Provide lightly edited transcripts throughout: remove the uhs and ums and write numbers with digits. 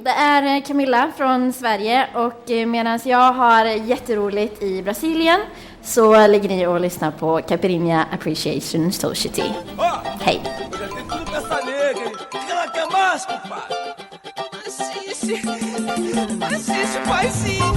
det är Camilla från Sverige och medan jag har jätteroligt i Brasilien så ligger ni och lyssnar på Caipirinha Appreciation Society. Hej! Assiste, paizinho!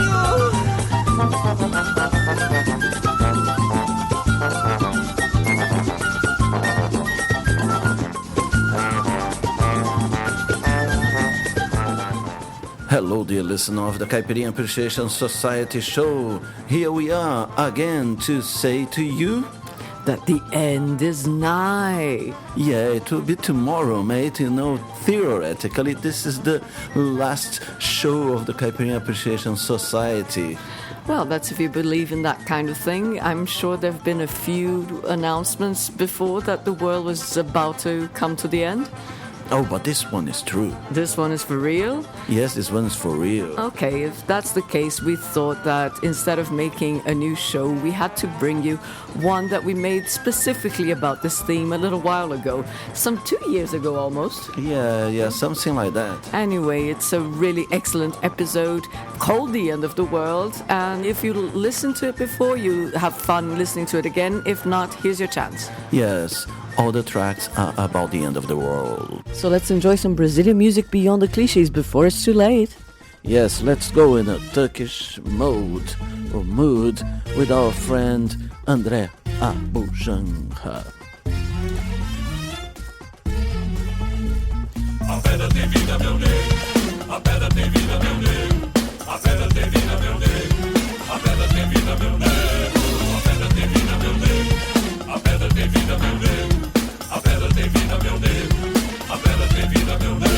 Hello, dear listener of the Caipirinha Appreciation Society show. Here we are again to say to you that the end is nigh. Yeah, it will be tomorrow, mate. You know, theoretically, this is the last show of the Caipirinha Appreciation Society. Well, that's if you believe in that kind of thing. I'm sure there have been a few announcements before that the world was about to come to the end. Oh, but this one is true. This one is for real? Yes, this one is for real. Okay, if that's the case, we thought that instead of making a new show, we had to bring you one that we made specifically about this theme a little while ago. Some 2 years ago almost. Yeah, something like that. Anyway, it's a really excellent episode called The End of the World. And if you listen to it before, you have fun listening to it again. If not, here's your chance. Yes. All the tracks are about the end of the world. So let's enjoy some Brazilian music beyond the clichés before it's too late. Yes, let's go in a Turkish mode or mood with our friend André Abujamra. A pedra tem vida, meu nego. A pedra tem vida, meu nego. A pedra tem vida, meu nego. A pedra tem vida, meu nego. A pedra tem vida, meu nego. A pedra tem vida, meu nego. A pedra tem vida, meu nego. A pedra tem vida, meu nego.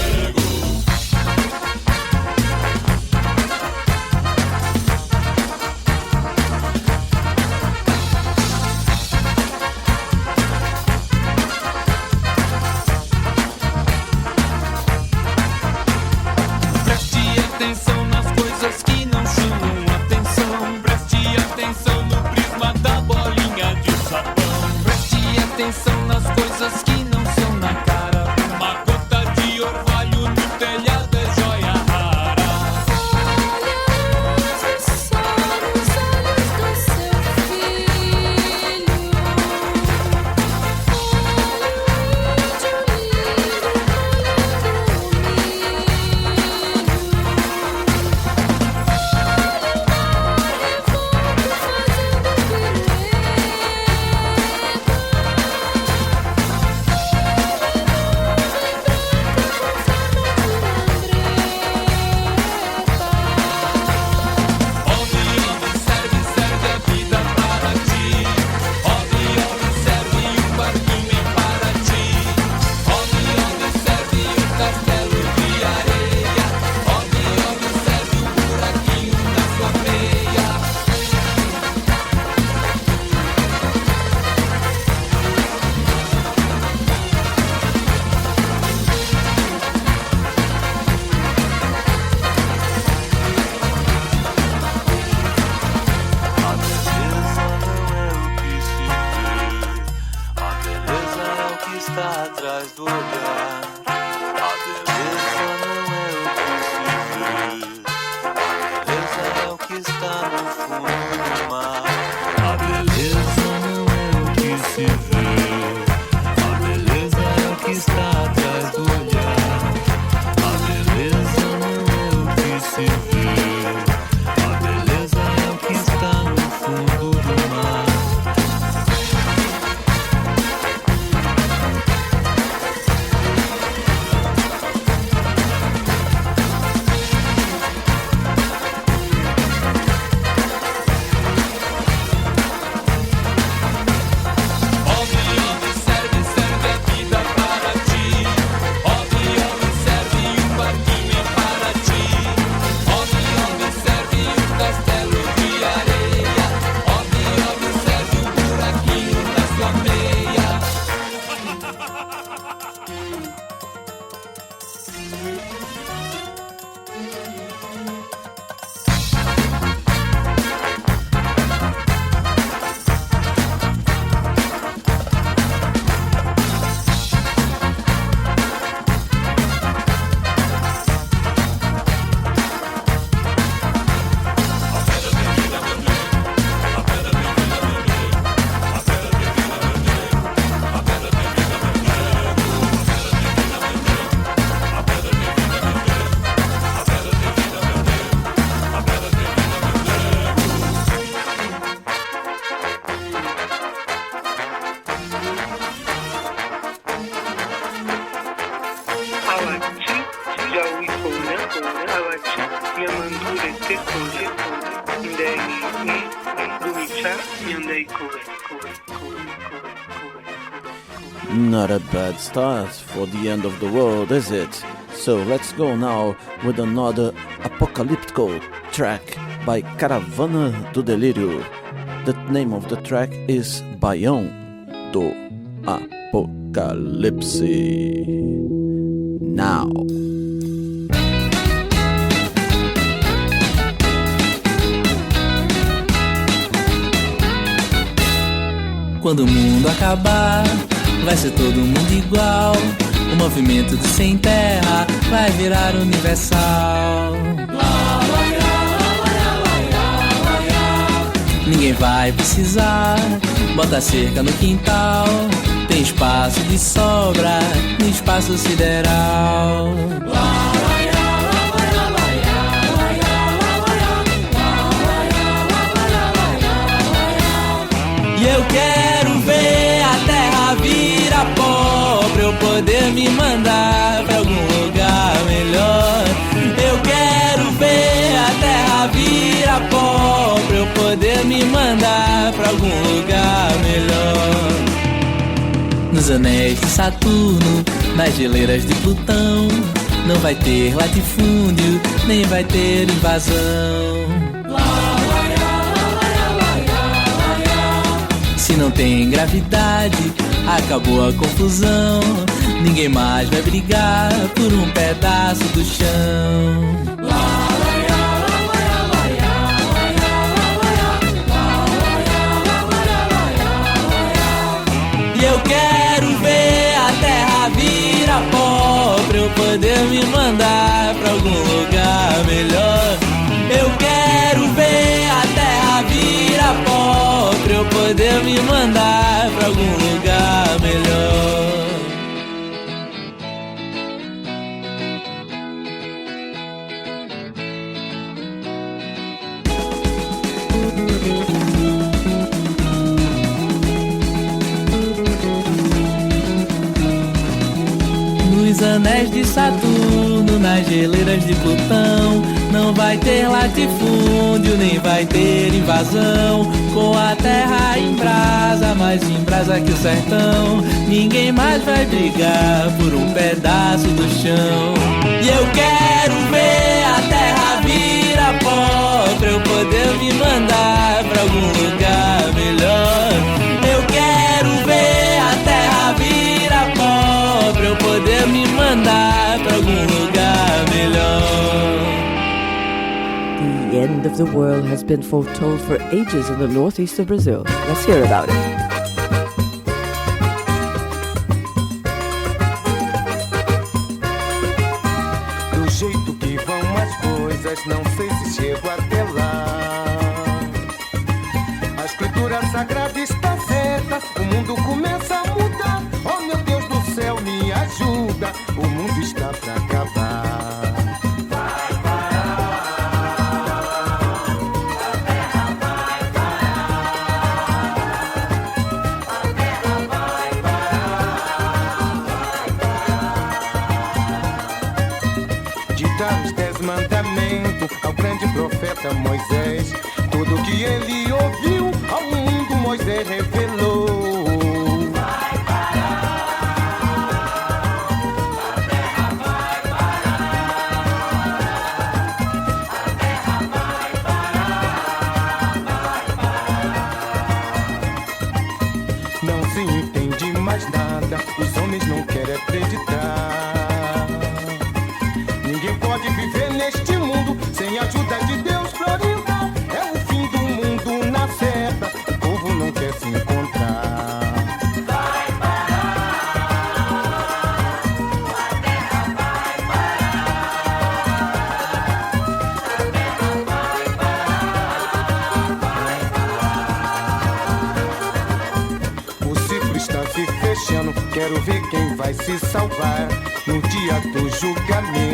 Not a bad start for the end of the world, is it? So let's go now with another apocalyptical track by Caravana do Delírio. The name of the track is Baião do Apocalipse. Now. Quando o mundo acabar, vai ser todo mundo igual. O movimento do sem terra vai virar universal. Ninguém vai precisar botar cerca no quintal. Tem espaço de sobra no espaço sideral. E eu quero ver a terra virar pó pra eu poder me mandar pra algum lugar melhor. Eu quero ver a terra virar pó pra eu poder me mandar pra algum lugar melhor. Nos anéis de Saturno, nas geleiras de Plutão, não vai ter latifúndio, nem vai ter invasão. Se não tem gravidade, acabou a confusão. Ninguém mais vai brigar por um pedaço do chão. E eu quero ver a terra virar pó pra eu poder me mandar pra algum lugar melhor. Eu quero ver a terra virar pó pra eu poder me mandar pra algum lugar melhor. Nos anéis de Saturno, nas geleiras de Plutão, não vai ter latifúndio, nem vai ter invasão. Com a terra em brasa, mais em brasa que o sertão, ninguém mais vai brigar por um pedaço do chão. E eu quero ver a terra virar pó pra eu poder me mandar pra algum lugar melhor. Eu quero ver a terra virar pó pra eu poder me mandar pra algum lugar melhor. The end of the world has been foretold for ages in the northeast of Brazil. Let's hear about it. Do jeito que vão as coisas, não sei se chego até lá. A escritura sagrada está certa, o mundo começa a mudar. Oh meu Deus do céu, me ajuda, o mundo está pra acabar. Os 10 mandamentos ao grande profeta Moisés, tudo que ele ouviu ao mundo Moisés revelou. Vai parar, a terra vai parar, a terra vai parar. Não se entende mais nada, os homens não querem acreditar. Ninguém pode viver neste mundo sem a ajuda de Deus gloriar. É o fim do mundo na certa, o povo não quer se encontrar. Vai parar, a terra vai parar, a terra vai parar. O ciclo está se fechando, quero ver quem vai se salvar no dia do julgamento.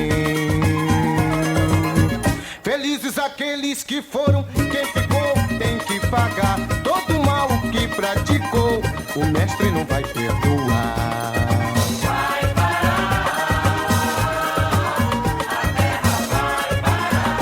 Felizes aqueles que foram, quem ficou tem que pagar todo o mal que praticou, o mestre não vai perdoar. Vai parar, a terra vai parar,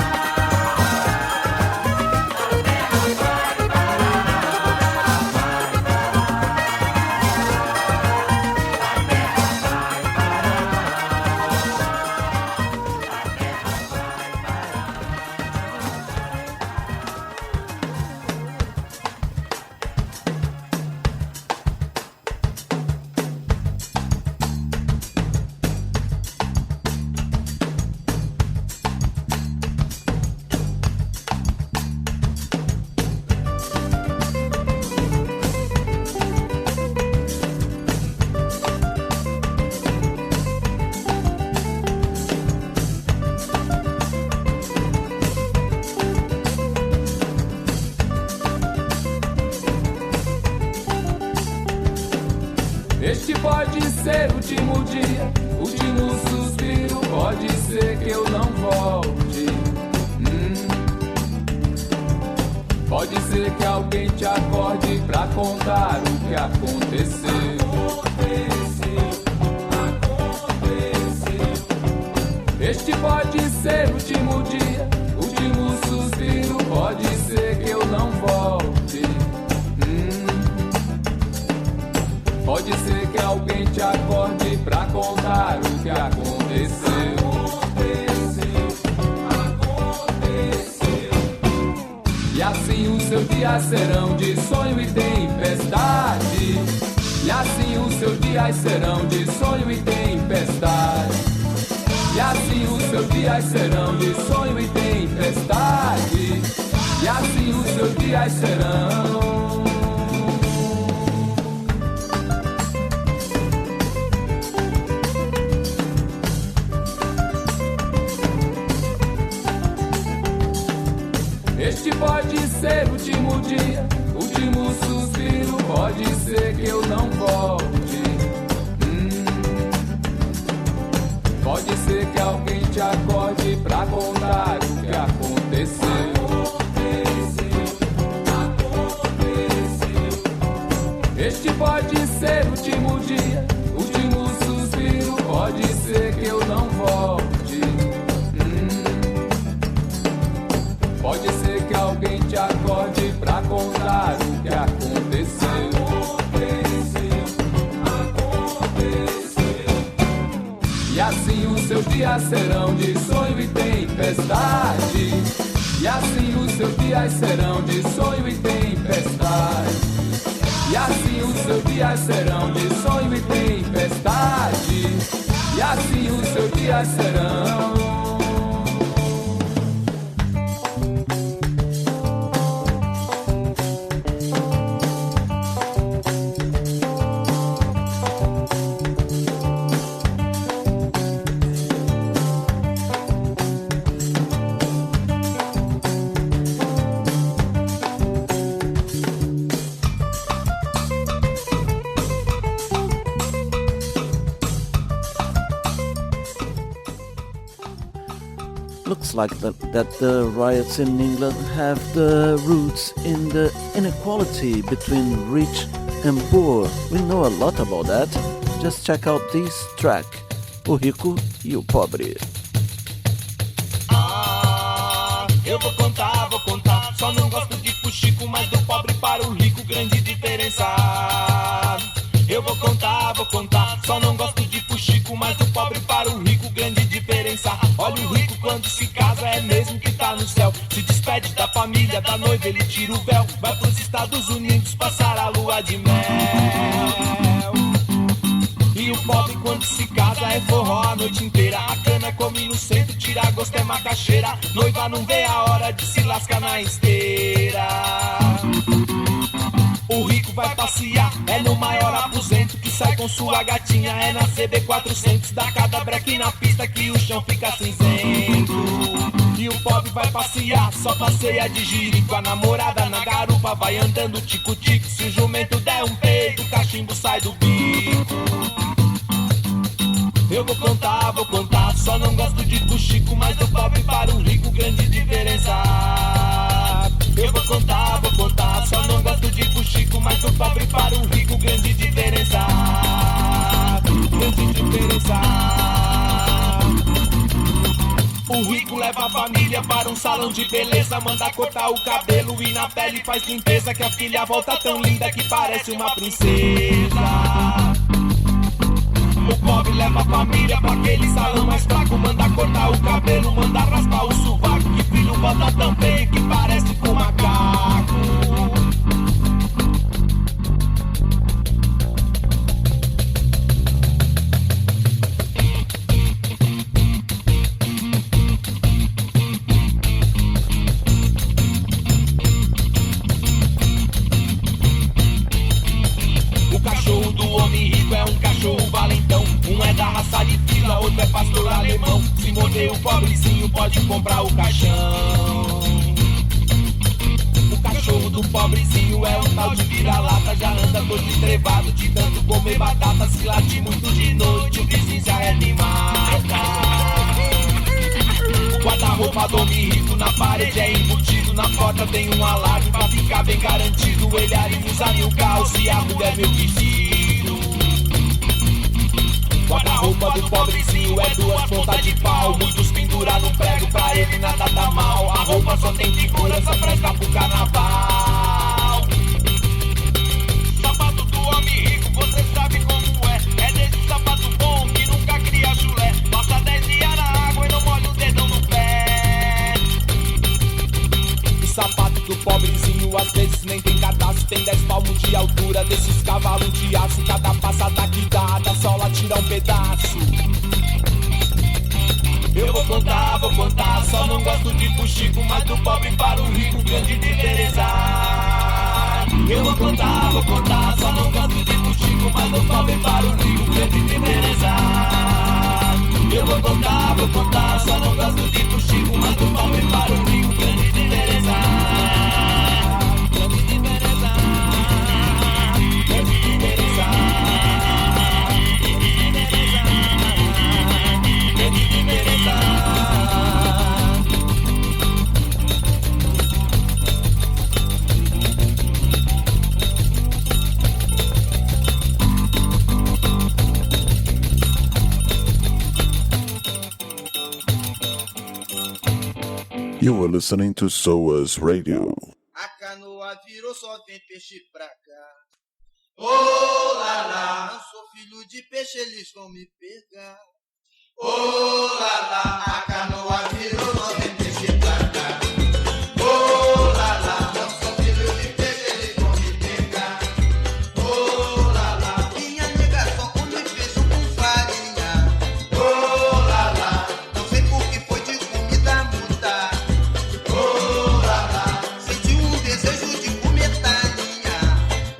ser o último dia, último suspiro, pode ser que eu não volte. Pode ser que alguém te acorde pra contar o que aconteceu. Este pode ser o último dia, último suspiro, pode ser que eu não volte. Pode ser que alguém te acorde pra contar o que aconteceu. E assim os seus dias serão de sonho e tempestade. E assim os seus dias serão de sonho e tempestade. E assim os seus dias serão de sonho e tempestade. E assim os seus dias serão. Este pode ser o último dia, último suspiro, pode ser que eu não volte. Pode ser que alguém te acorde pra contar o que aconteceu. Este pode ser o último dia, último suspiro, pode ser que eu não volte. Pode ser que alguém te acorde pra contar o que aconteceu. E assim os seus dias serão de sonho e tempestade. E assim os seus dias serão de sonho e tempestade. E assim os seus dias serão de sonho e tempestade. E assim os seus dias serão. Looks like that the riots in England have the roots in the inequality between rich and poor. We know a lot about that. Just check out this track, O Rico e o Pobre. Eu vou contar, só não gosto de fuxico, mas do pobre para o rico, grande diferença. Eu vou contar, só não gosto de fuxico, mas do pobre para o rico, grande diferença. Olha o rico quando se casa, é mesmo que tá no céu. Se despede da família, da noiva, ele tira o véu. Vai pros Estados Unidos passar a lua de mel. E o pobre quando se casa é forró a noite inteira. A cana come no centro, tira gosto é macaxeira. Noiva não vê a hora de se lascar na esteira. O rico vai passear, é no maior aposento que sai com sua gatinha. É na CB 400, dá cada breque na pista que o chão fica cinzento. E o pobre vai passear, só passeia de girico. A namorada na garupa vai andando tico-tico. Se o jumento der um peido, o cachimbo sai do bico. Eu vou contar, só não gosto de fuxico, mas do pobre para o rico, grande diferença. Eu vou contar, só não gosto de fuxico, mas do pobre para o rico, grande diferença. Grande diferença. O rico leva a família para um salão de beleza, manda cortar o cabelo e na pele faz limpeza, que a filha volta tão linda que parece uma princesa. O pobre leva a família pra aquele salão mais fraco, manda cortar o cabelo, manda raspar o sovaco, que filho volta tão bem que parece com macaco. O cachorro do homem rico é um cachorro valentão. Um é da raça de fila, outro é pastor alemão. Se morder o pobrezinho pode comprar o caixão. O cachorro do pobrezinho é um tal de vira-lata. Já anda todo entrevado de tanto comer batata. Se late muito de noite, o vizinho já é me mata. O guarda-roupa do homem rico na parede é embutido. Na porta tem um alarme pra ficar bem garantido. Ele usa 1000 calças e a mulher meu vestido. Guarda-roupa do pobrezinho é 2 pontas de pau. Muitos pendurar no prego pra ele nada tá mal. A roupa só tem segurança, presta pro carnaval. Sapato do homem rico, você sabe como é. É desse sapato bom que nunca cria chulé. Passa 10 dias na água e não molha o dedão no pé. O sapato do pobrezinho às vezes nem tem cadastro. Tem 10 palmos de altura desses cavalos de aço. Cada passada que dá, da sola tira um pedaço. Eu vou contar, só não gosto de fuxico. Mas do pobre para o rico, grande diferença. Eu vou contar, só não gosto de fuxico. Mas do pobre para o rico, grande diferença. Eu vou contar, só não gosto de fuxico. Mas do pobre para o rico, grande diferença. Grande diferença. Grande diferença. Grande diferença. You were listening to SOAS Radio. A canoa virou, só vem peixe pra cá. Oh, lá, lá. Não sou filho de peixe, eles vão me pegar. Oh, lá, lá. A canoa virou, só vem peixe pra cá. Oh, lá, lá. Não sou filho de peixe, eles vão me pegar. Oh, lá, lá. Minha nega só come peixe com farinha. Oh, lá, lá. Não sei por que foi de comida mudar. Oh, lá, lá. Senti um desejo de comer taninha.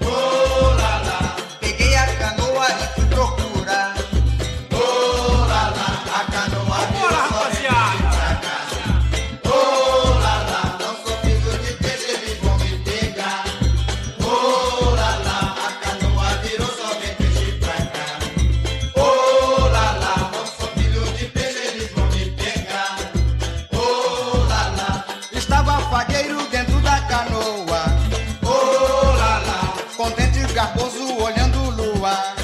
Oh, lá, lá. Peguei a canoa e fui procurar. Oh, lá, lá. A canoa virou, só vem peixe pra cá. Oh, lá, lá. Não sou filho de peixe, eles vão me pegar. Oh, lá, lá. A canoa virou, só vem peixe pra cá. Oh, lá, lá. Não sou filho de peixe, eles vão me pegar. Oh, lá, lá. Estava fagueiro dentro da canoa. Oh, lá, lá. Contente garboso olhando o luar.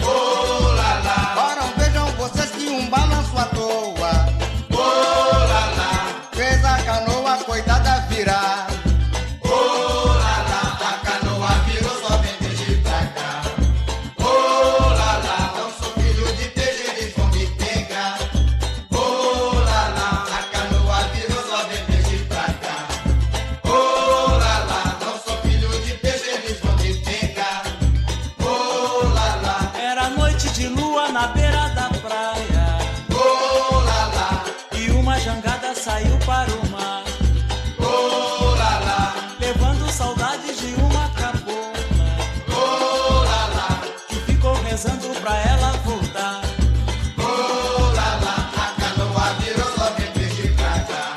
Oh, lá, lá. Ora, vejam vocês que um balanço à toa. Oh, lá, lá. Fez a canoa coitada virar. Oh, lá, lá. A canoa virou, só vem peixe pra cá. Oh, lá, lá. Não sou filho de peixe, eles vão me pegar. Oh, lá, lá. A canoa virou, só vem peixe pra cá. Oh, lá, lá. Não sou filho de peixe, eles vão me pegar. Oh, lá, lá. Era noite de lua na beira da praia, Oh, lá, lá. e uma jangada saiu para o mar, Oh, lá, lá. levando saudades de uma cabocla Oh, lá, lá. que ficou rezando pra ela voltar. Oh, lá, lá. A canoa virou, só vem peixe pra cá.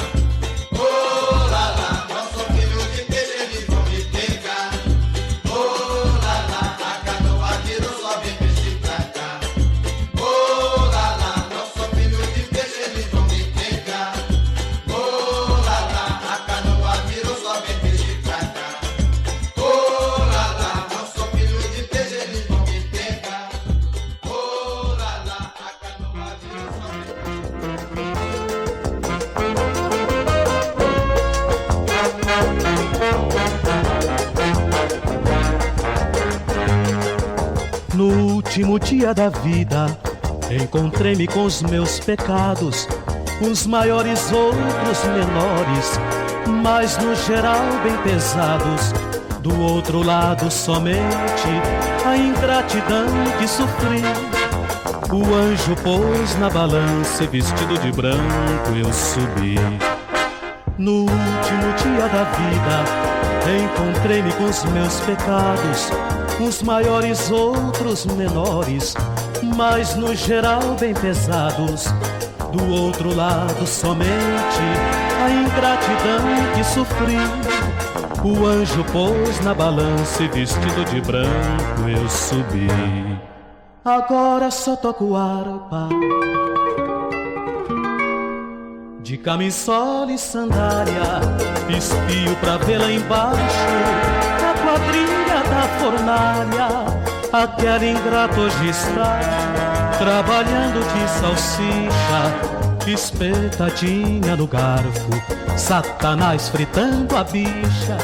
Oh, lá, lá. Não sou filho de peixe, eles vão me pegar. Oh, lá, lá. A canoa virou, só vem peixe pra cá. Oh, lá, lá. Não sou filho de peixe, eles vão me pegar. Oh, lá, lá. A canoa virou, só vem peixe pra cá. Oh, lá, lá. Não sou filho de peixe, eles vão me pegar. Oh, lá, lá. A canoa virou, só vem No último dia da vida, encontrei-me com os meus pecados, uns maiores, outros menores, mas no geral bem pesados. Do outro lado somente a ingratidão que sofri. O anjo pôs na balança e vestido de branco eu subi. No último dia da vida, encontrei-me com os meus pecados, uns maiores, outros menores, mas no geral bem pesados. Do outro lado somente a ingratidão que sofri. O anjo pôs na balança e vestido de branco eu subi. Agora só toco harpa, de camisola e sandália, espio pra ver lá embaixo a quadrilha da fornalha. Aquele ingrato hoje está trabalhando de salsicha, espetadinha no garfo, Satanás fritando a bicha.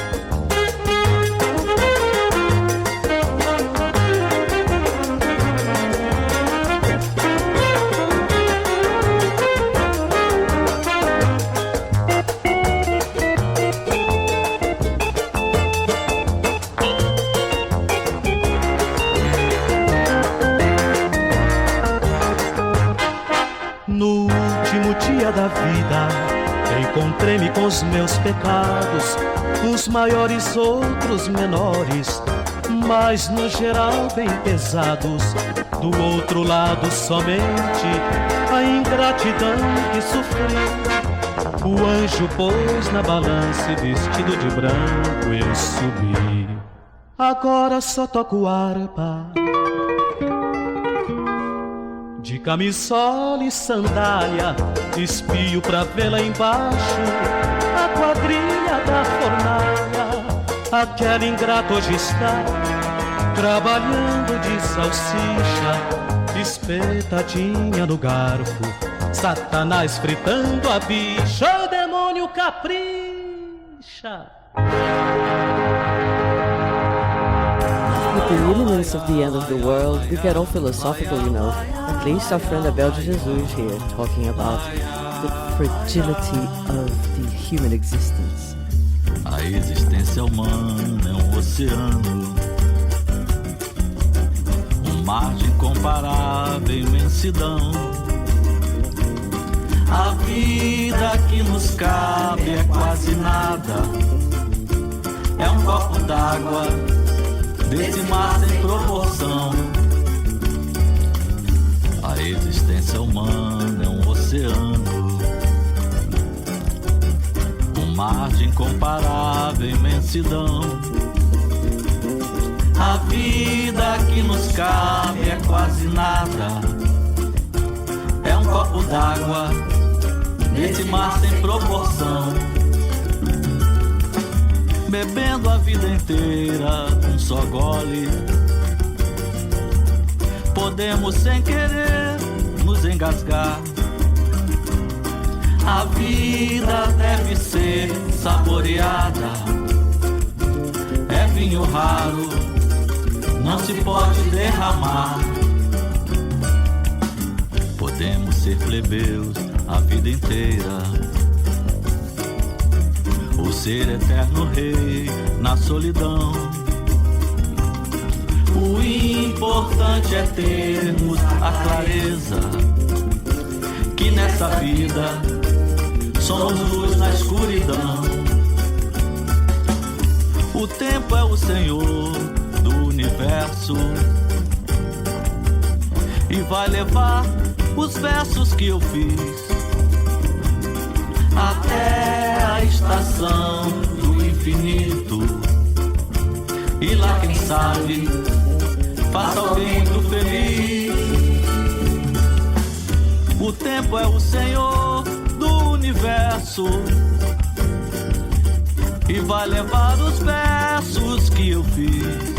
Da vida, encontrei-me com os meus pecados, uns maiores, outros menores, mas no geral bem pesados. Do outro lado somente a ingratidão que sofri. O anjo pôs na balança e vestido de branco eu subi. Agora só toco harpa, de camisola e sandália, espio pra ver lá embaixo a quadrilha da fornalha. Aquele ingrato hoje está trabalhando de salsicha, espetadinha no garfo, Satanás fritando a bicha. O demônio capricha. With the imminence of the end of the world, we get all philosophical, you know. At least our friend Abel de Jesus here, talking about the fragility of the human existence. A existência humana é um oceano, um mar de incomparável imensidão. A vida que nos cabe é quase nada, é um copo d'água desse mar sem proporção. A existência humana é um oceano, um mar de incomparável imensidão. A vida que nos cabe é quase nada, é um copo d'água nesse mar sem proporção. Bebendo a vida inteira um só gole, podemos sem querer nos engasgar. A vida deve ser saboreada, é vinho raro, não se pode derramar. Podemos ser plebeus a vida inteira, ou ser eterno rei na solidão. O importante é termos a clareza que nessa vida somos luz na escuridão. O tempo é o Senhor do universo e vai levar os versos que eu fiz até a estação do infinito. E lá quem sabe faça alguém muito feliz. O tempo é o Senhor do universo e vai levar os versos que eu fiz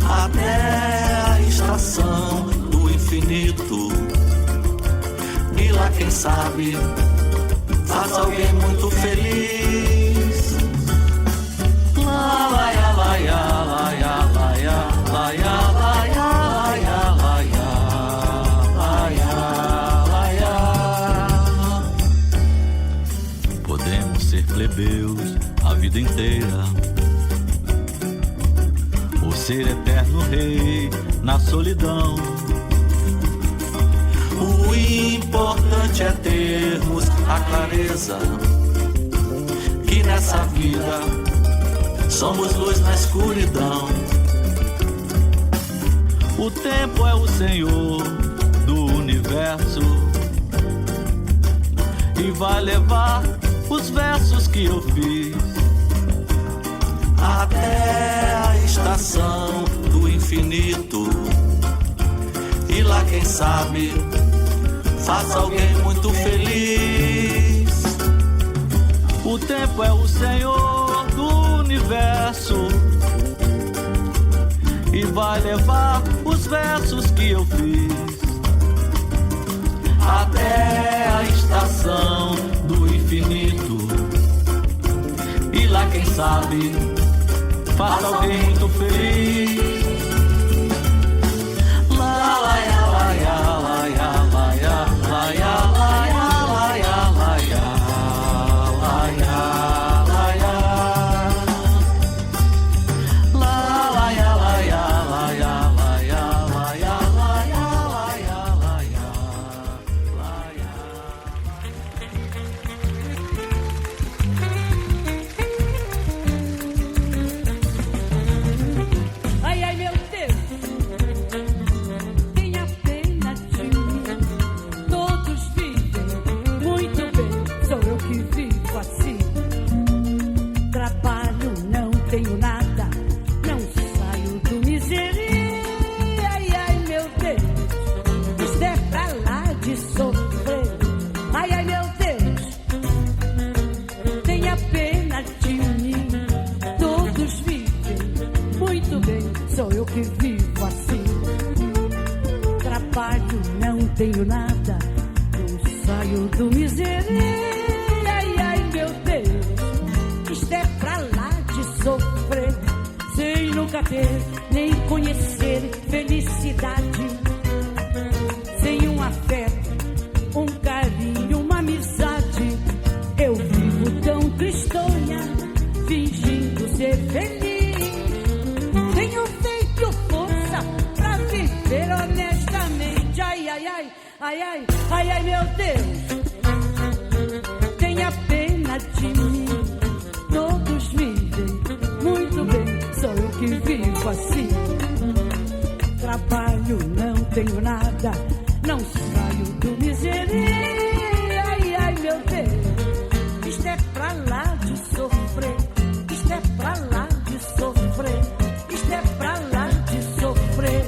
até a estação do infinito. E lá quem sabe faça alguém muito feliz. La la ya la ya la ya la ya la ya la ya la ya la ya la ya. Podemos ser plebeus a vida inteira, ou ser eterno rei na solidão. O importante é termos a clareza que nessa vida somos luz na escuridão. O tempo é o Senhor do universo e vai levar os versos que eu fiz até a estação do infinito. E lá, quem sabe, faça alguém muito feliz. O tempo é o senhor do universo e vai levar os versos que eu fiz até a estação do infinito. E lá, quem sabe, faça alguém muito feliz. La la ya la ya la ya la ya la ya la ya la ya la ya la ya la ya la ya la ya la ya la ya la ya la ya la ya la ya la ya. Ai, ai, meu Deus, tenha pena de mim. Todos vivem muito bem, sou eu que vivo assim. Trabalho, não tenho nada, não saio do miseria. Ai, ai, meu Deus, isto é pra lá de sofrer. Ai, ai, meu Deus, tenha pena de mim. Todos vivem muito bem, sou eu que vivo assim. Trabalho, não tenho nada, não saio do miseria. Ai, ai, meu Deus, isto é pra lá de sofrer. Sem nunca ter, nem conhecer felicidade. Sem um afeto, um carinho, uma amizade. Eu vivo tão tristonha, fingindo ser feliz. Tenho feito força pra viver honestamente. Ai, ai, ai, ai, ai, ai, ai, meu Deus, tenha pena de mim. Todos vivem muito bem, sou eu que vivo assim. Trabalho, não tenho nada, não saio do miseria. Ai, ai, meu Deus, isto é pra lá de sofrer. Isto é pra lá de sofrer. Isto é pra lá de sofrer.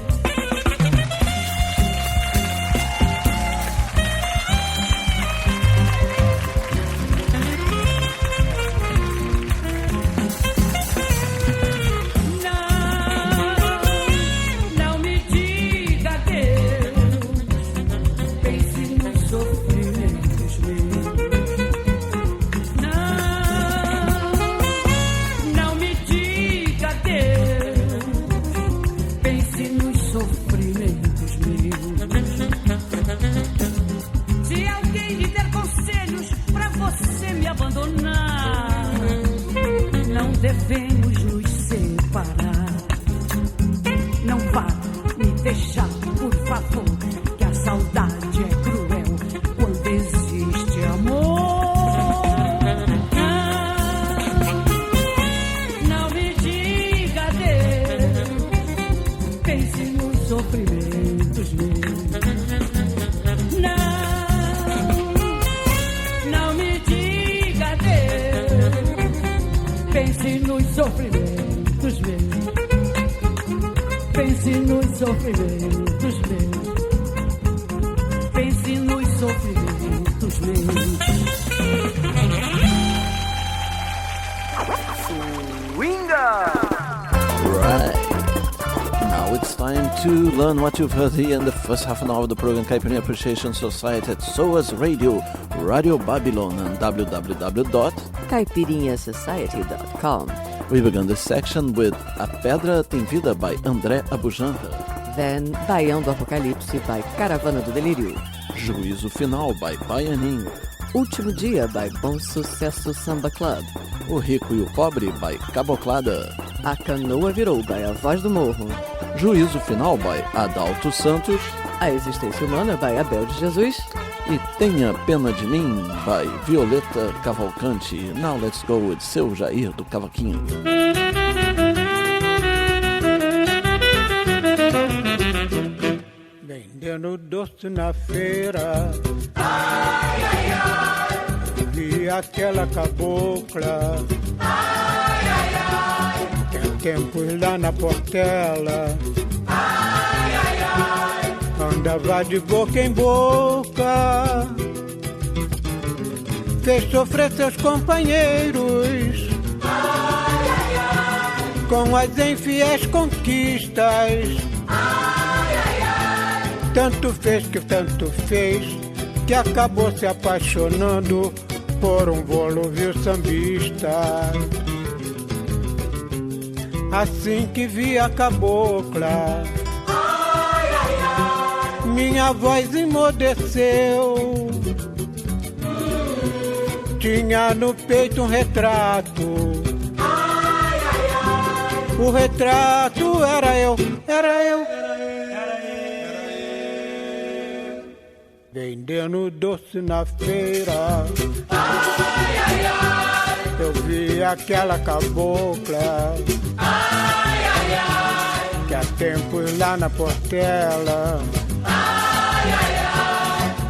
Não me diga Deus, pense nos sofrimentos meus. Não me diga Deus, pense nos sofrimentos meus. Se alguém lhe der conselhos pra você me abandonar, não devemos nos separar. Não vá me deixar, por favor, que a saudade é cruel quando existe amor. Não me diga Deus, pense nos sofrimentos meus. Não me diga Deus, pense nos sofrimentos meus. Pense nos sofrimentos meus. Pense nos sofrimentos meus. Right. Now it's time to learn what you've heard here in the first half an hour of the program Caipirinha Appreciation Society at SOAS Radio, Radio Babylon, and caipirinhasociety.com. We began this section with A Pedra Tem Vida by André Abujanra, Then Baião do Apocalipse by Caravana do Delírio, Juízo Final by Baianinho, Último Dia by Bom Sucesso Samba Club, O Rico e o Pobre by Caboclada, A Canoa Virou by A Voz do Morro, Juízo Final by Adalto Santos, A Existência Humana by Abel de Jesus e Tenha Pena de Mim by Violeta Cavalcante. Now let's go with Seu Jair do Cavaquinho. Vendendo doce na feira, ai, ai, ai. Vi aquela cabocla, ai, ai, ai. tempos lá na Portela, andava de boca em boca, fez sofrer seus companheiros com as infiéis conquistas. Tanto fez que acabou se apaixonando por um volúvel sambista. Assim que vi a cabocla, minha voz emudeceu. Tinha no peito um retrato. O retrato era eu. Vendendo doce na feira. Eu vi aquela cabocla. Que há tempos lá na Portela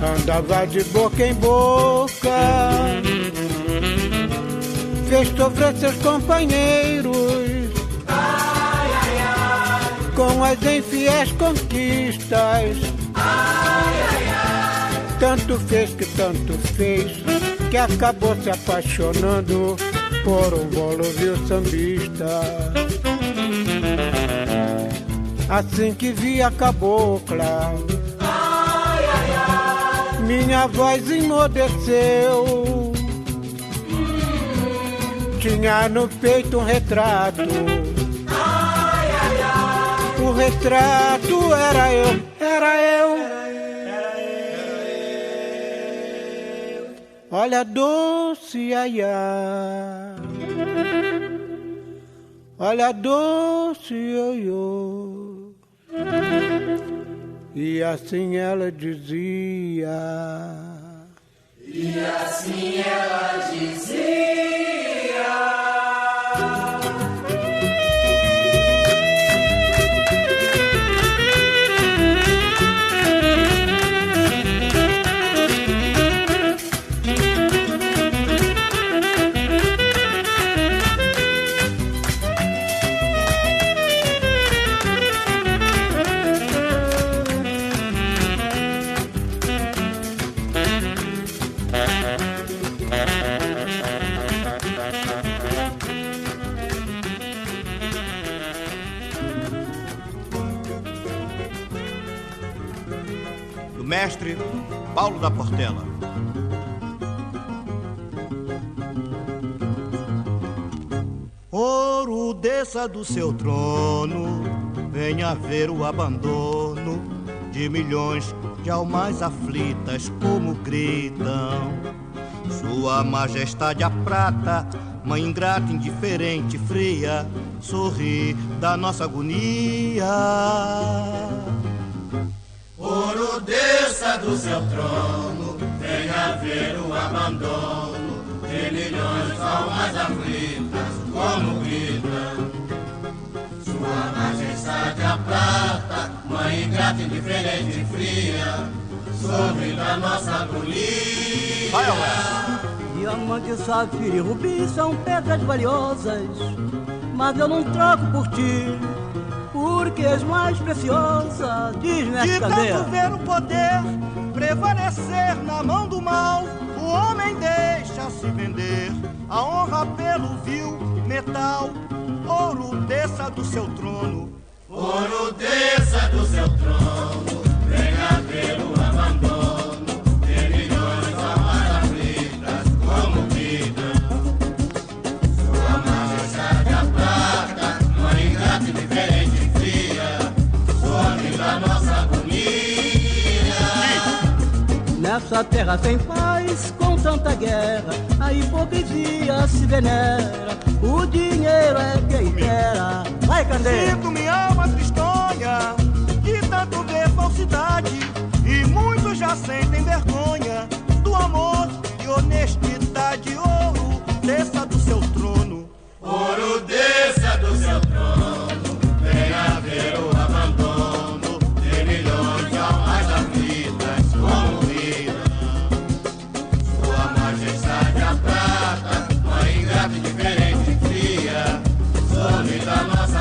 andava de boca em boca, fez sofrer seus companheiros com as infiéis conquistas. Tanto fez que acabou se apaixonando por um volúvel sambista. Assim que vi a cabocla, minha voz emudeceu. Tinha no peito um retrato. O retrato era eu. Olha doce aiá, olha doce ioiô. E assim ela dizia. E assim ela dizia. Mestre Paulo da Portela. Ouro, desça do seu trono, venha ver o abandono de milhões de almas aflitas como gritam. Sua majestade a prata, mãe ingrata, indiferente, fria, sorri da nossa agonia. Ouro, desça do seu trono, venha ver o abandono de milhões de almas aflitas, como gritam. Sua majestade a prata, mãe ingrata, indiferente e fria, sorri da nossa agonia. Vai, Alberto. Diamante, safira e rubi são pedras valiosas, mas eu não troco por ti, porque és mais preciosa. Diz, mestre Candeia. De tanto ver o poder prevalecer na mão do mal, o homem deixa se vender a honra pelo vil metal. Ouro, desça do seu trono. Ouro, desça do seu trono, venha ver o abandono de milhões de almas aflitas, como gritam. Sua majestade a prata, mãe ingrata, indiferente e fria, some da nossa agonia. Nessa terra sem paz, com tanta guerra, a hipocrisia se venera, o dinheiro é quem impera. Vai, Candeia! Sinto minha alma tristonha de tanto ver falsidade, e muitos já sentem vergonha do amor e honestidade. Ouro, desça do seu trono. Ouro, desça do seu trono, venha ver o abandono de milhões de almas aflitas, como vida. Sua majestade a prata, mãe ingrata, indiferente e fria, some da nossa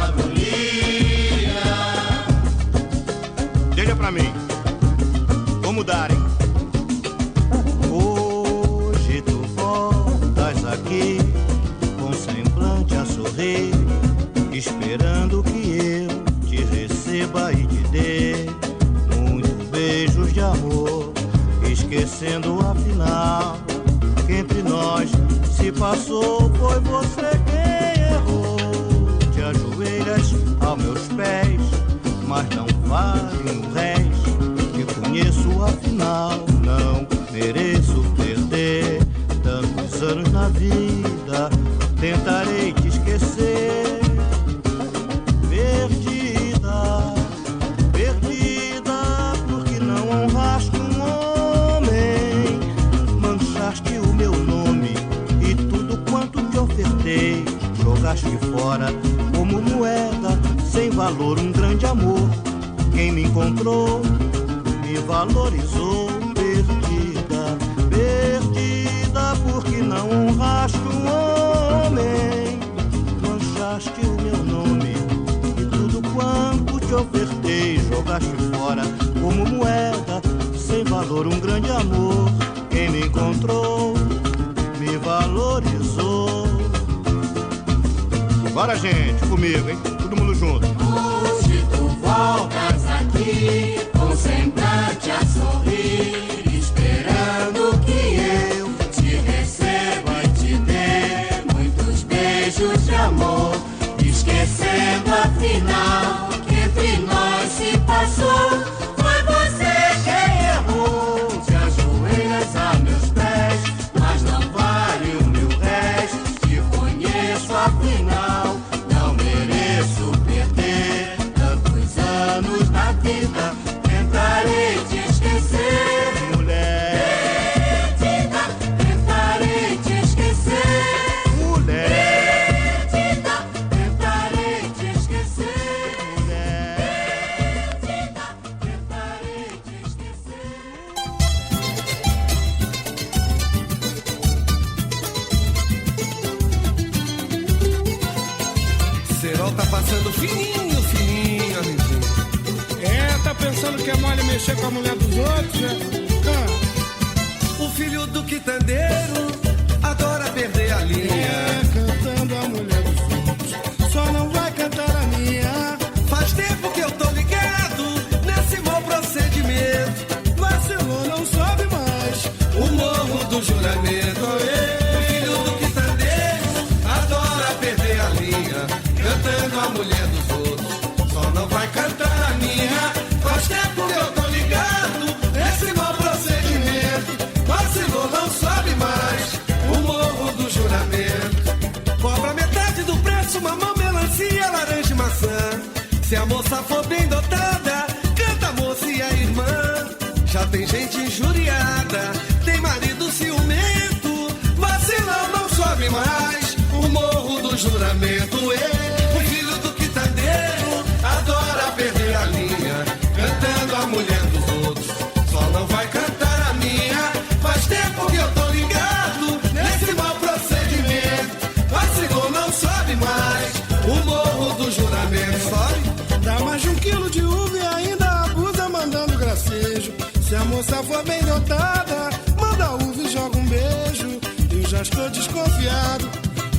se passou, foi você quem errou. Te ajoelhas aos meus pés, mas não valem o réis. Te conheço, afinal, não mereço perder tantos anos na vida. Tentarei te esquecer. Perdida, perdida, porque não honraste um homem. Manchaste o meu nome e tudo quanto te ofertei. Jogaste fora como moeda, sem valor, um grande amor. Quem me encontrou me valorizou. Perdida, perdida, porque não honraste um homem. Manchaste o meu nome e tudo quanto te ofertei. Jogaste fora como moeda, sem valor, um grande amor. Quem me encontrou me valorizou. Bora, gente, comigo, hein? Todo mundo junto. Hoje tu voltas aqui com semblante a sorrir, esperando que eu te receba e te dê muitos beijos de amor, esquecendo afinal que entre nós se passou. Foi você quem errou. Te ajoelhas a meus pés, mas não vale o meu resto. Te conheço afinal, não mereço perder tantos anos na vida. Tentarei te esquecer, mulher. Perdida, tentarei te esquecer, mulher. Perdida, tentarei te esquecer, mulher. Perdida, tentarei te esquecer. Serol tá passando fininho, fininho, amiguinho. É, tá pensando que é mole mexer com a mulher dos outros, né? O filho do quitandeiro adora perder a linha. É, cantando a mulher dos outros, só não vai cantar a minha. Faz tempo que eu tô ligado nesse mau procedimento. Vacilou, não sobe mais o morro do juramento. O filho do quitandeiro adora perder a linha, cantando a mulher dos outros, só não vai cantar a minha. Faz tempo que eu tô ligado nesse mau procedimento. Vacilou, não sobe mais o morro do juramento. Cobra metade do preço, mamão, melancia, laranja e maçã. Se a moça for bem dotada, canta a moça e a irmã. Já tem gente injuriada, tem marido ciumento. Vacilão, não sobe mais o morro do juramento. O filho do quitandeiro adora perder a linha, cantando a mulher dos outros, só não vai cantar a minha. Faz tempo que eu tô ligado nesse mau procedimento. Vacilou, não sobe mais o morro do juramento. Sobe. Dá mais de 1 quilo de uva e ainda abusa mandando gracejo. Se a moça for bem dotada, manda uva e joga um beijo. Eu já estou desconfiado,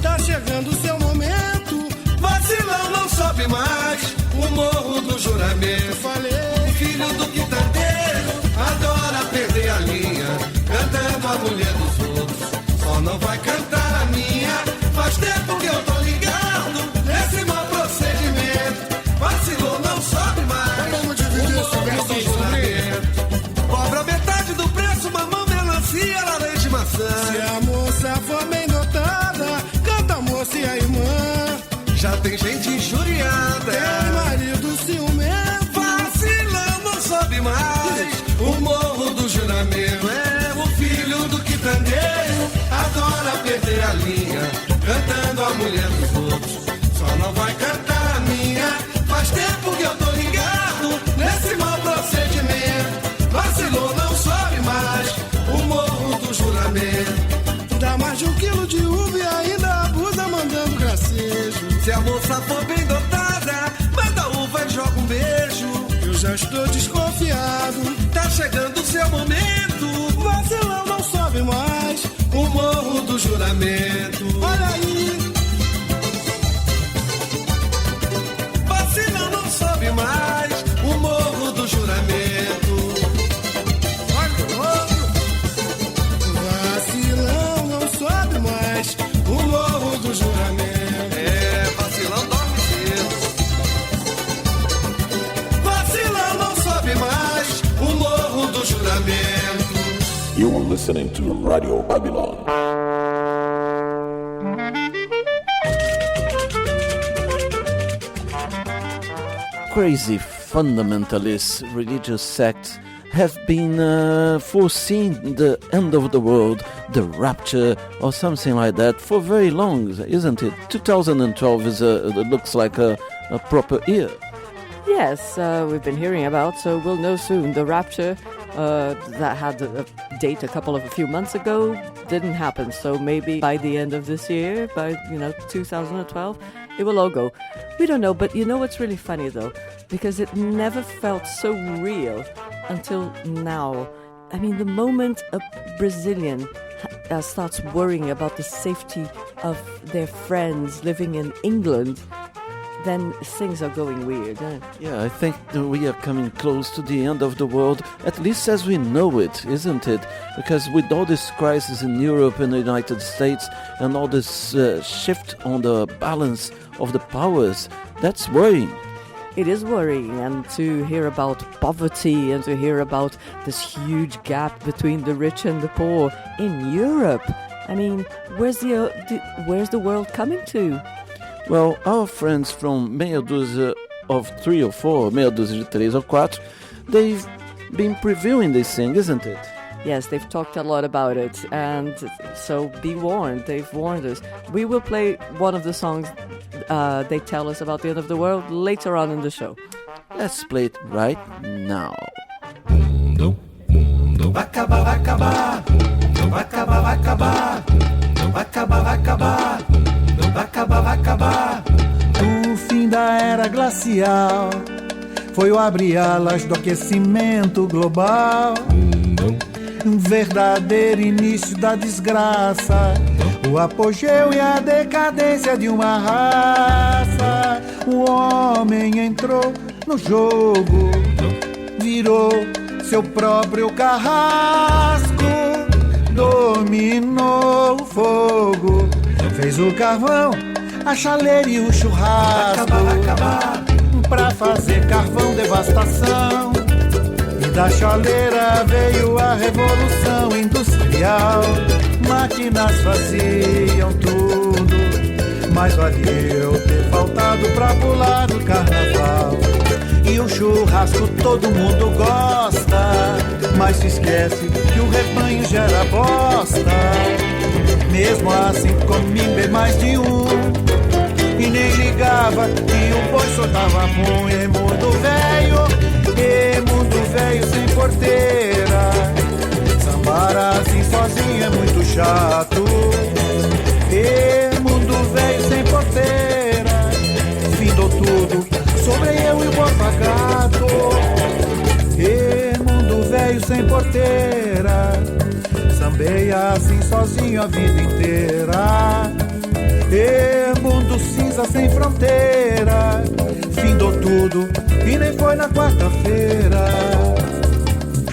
tá chegando o seu momento. Vacilão, não sobe mais o morro do juramento. Falei, o filho do quitandeiro adora perder a linha, cantando a mulher dos outros, só não vai cantar a minha. Faz tempo que eu tô ligado nesse mau procedimento. Vacilou, não sobe mais. Vamos dividir esse verso do juramento. Cobra metade do preço, mamão, melancia, laranja e maçã. Se a moça for bem dotada, canta a moça e a irmã. Já tem gente injuriada, tem marido ciumento. Vacilão, não sobe mais o morro do juramento. O filho do quitandeiro adora perder a linha, cantando a mulher dos outros, só não vai cantar a minha. Faz tempo que eu tô ligado nesse mau procedimento. Vacilou, não sobe mais o morro do juramento. Dá mais de 1 quilo de uva e ainda abusa mandando gracejo. Se a moça for bem dotada, manda uva e joga um beijo. Eu já estou desconfiado, tá chegando o seu momento. Vacilão, não sobe mais o morro do juramento. Olha aí, vacilão, não sobe mais o morro do juramento. Vacilão, não sobe mais listening to Radio Babylon. Crazy fundamentalist religious sects have been foreseeing the end of the world, the rapture, or something like that for very long, isn't it? 2012 looks like a proper year. Yes, we've been hearing about, so we'll know soon. The rapture that had a date a few months ago didn't happen, so maybe by the end of this year, by 2012, it will all go. We don't know, but you know what's really funny though? Because it never felt so real until now. I mean, the moment a Brazilian starts worrying about the safety of their friends living in England, then things are going weird. Yeah, I think we are coming close to the end of the world, at least as we know it, isn't it? Because with all this crisis in Europe and the United States and all this shift on the balance of the powers, that's worrying. It is worrying, and to hear about poverty and to hear about this huge gap between the rich and the poor in Europe. I mean, where's the world coming to? Well, our friends from Meia Dúzia of 3 or 4, Meia Dúzia de 3 or 4, they've been previewing this thing, isn't it? Yes, they've talked a lot about it, and so be warned, they've warned us. We will play one of the songs they tell us about the end of the world later on in the show. Let's play it right now. Vai acabar, vai acabar. Vai acabar, vai acabar. Vai acabar, vai acabar. Vai acabar, vai acabar. O fim da era glacial foi o abrir alas do aquecimento global. Um verdadeiro início da desgraça, o apogeu e a decadência de uma raça. O homem entrou no jogo, virou seu próprio carrasco, dominou o fogo, fez o carvão, a chaleira e o churrasco. Vai acabar. Pra fazer carvão, devastação. Da chaleira veio a revolução industrial. Máquinas faziam tudo, mas valeu ter faltado pra pular no carnaval. E o churrasco todo mundo gosta, mas se esquece que o rebanho gera bosta. Mesmo assim comi bem mais de um, e nem ligava que o boi soltava pum. E mundo velho, e mundo velho sem porteira, sambar assim sozinho é muito chato. E mundo velho sem porteira, findou tudo, sobrei eu e o Borba Gato. E mundo velho sem porteira, sambei assim sozinho a vida inteira. E mundo cinza sem fronteira, findou tudo e nem foi na quarta-feira.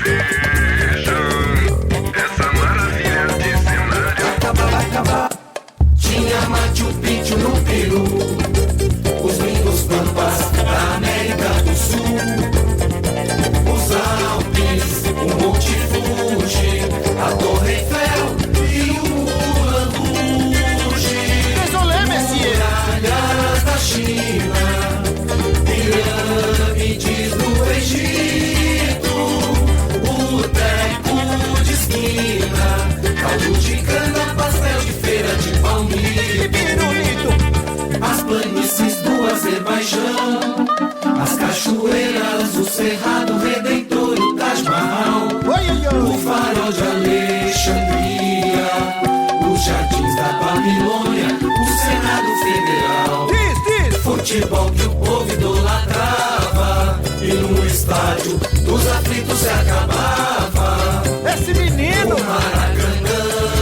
Vejam essa maravilha de cenário. Vai acabar, vai acabar. Tinha Machu Picchu no Peru, os lindos pampas da América do Sul, os Alpes, o Monte Fuji, a Torre Eiffel e o Moulin Rouge. Désolé, Messier. Muralhas da China, pirâmides do Egito, o teco de esquina, caldo de cana, pastel de feira de palmito, as planícies do Azerbaijão, as cachoeiras, o Cerrado Redentor, o Taj Mahal, o farol de Alexandria, os jardins da Babilônia, o Senado Federal, futebol que o povo idolatrava, e no estádio dos aflitos se acabava. Esse menino! O Maracanã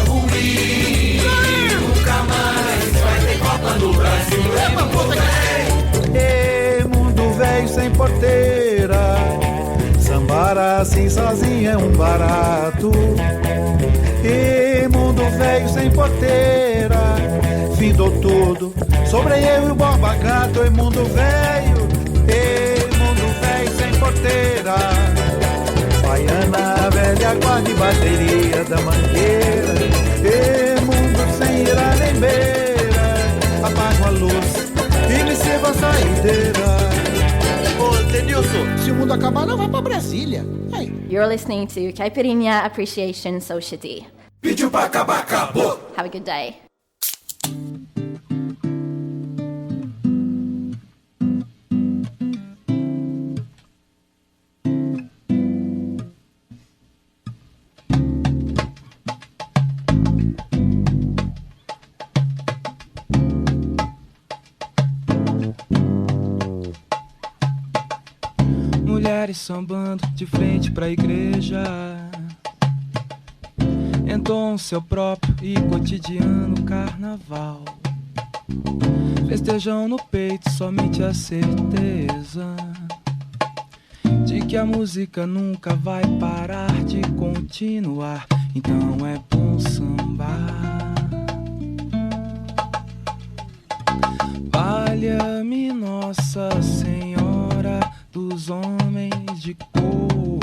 ruim, nunca mais vai ter Copa no Brasil. É mundo velho. E mundo velho sem porteira, sambar assim sozinho é um barato. E mundo velho sem porteira, findou tudo, sobrei eu e o Borba Gato. E mundo velho sem porteira, Baiana velha a guarda e bateria da mangueira. E mundo sem ira nem beira, apago a luz e me sirva a saideira. Ô, Denilson, se o mundo acabar, não vai pra Brasília. Aí. You're listening to Caipirinha Appreciation Society. Pediu pra acabar, acabou. Have a good day. Mulheres sambando de frente pra igreja, entoam seu próprio e cotidiano carnaval. Festejam no peito somente a certeza de que a música nunca vai parar de continuar. Então é bom sambar. Valha-me Nossa Senhora dos homens de cor,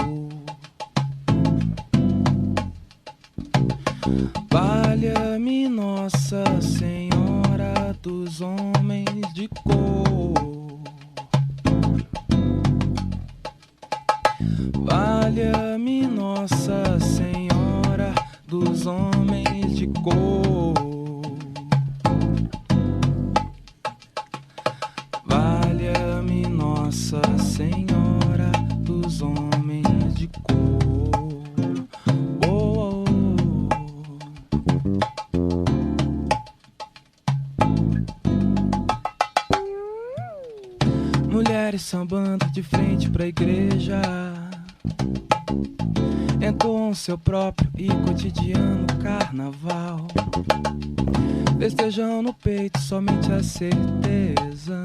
valha-me Nossa Senhora dos homens de cor, valha-me Nossa Senhora dos homens de cor. Valha-me Nossa Senhora dos homens de cor. Oh, oh. Mulheres sambando de frente pra igreja, entoam seu próprio e cotidiano carnaval. Festejam no peito somente a certeza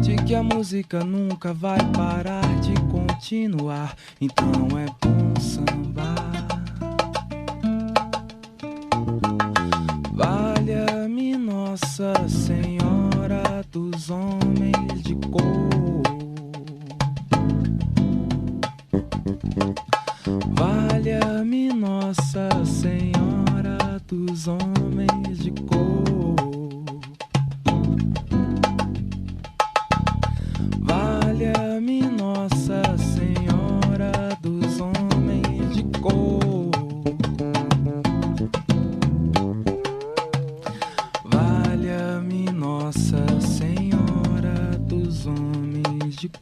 de que a música nunca vai parar de continuar. Então é bom sambar. Valha-me Nossa Senhora dos homens de cor, valha-me Nossa Senhora dos homens de cor, valha-me Nossa Senhora dos homens de cor, valha-me Nossa Senhora dos homens de cor.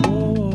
Oh, oh.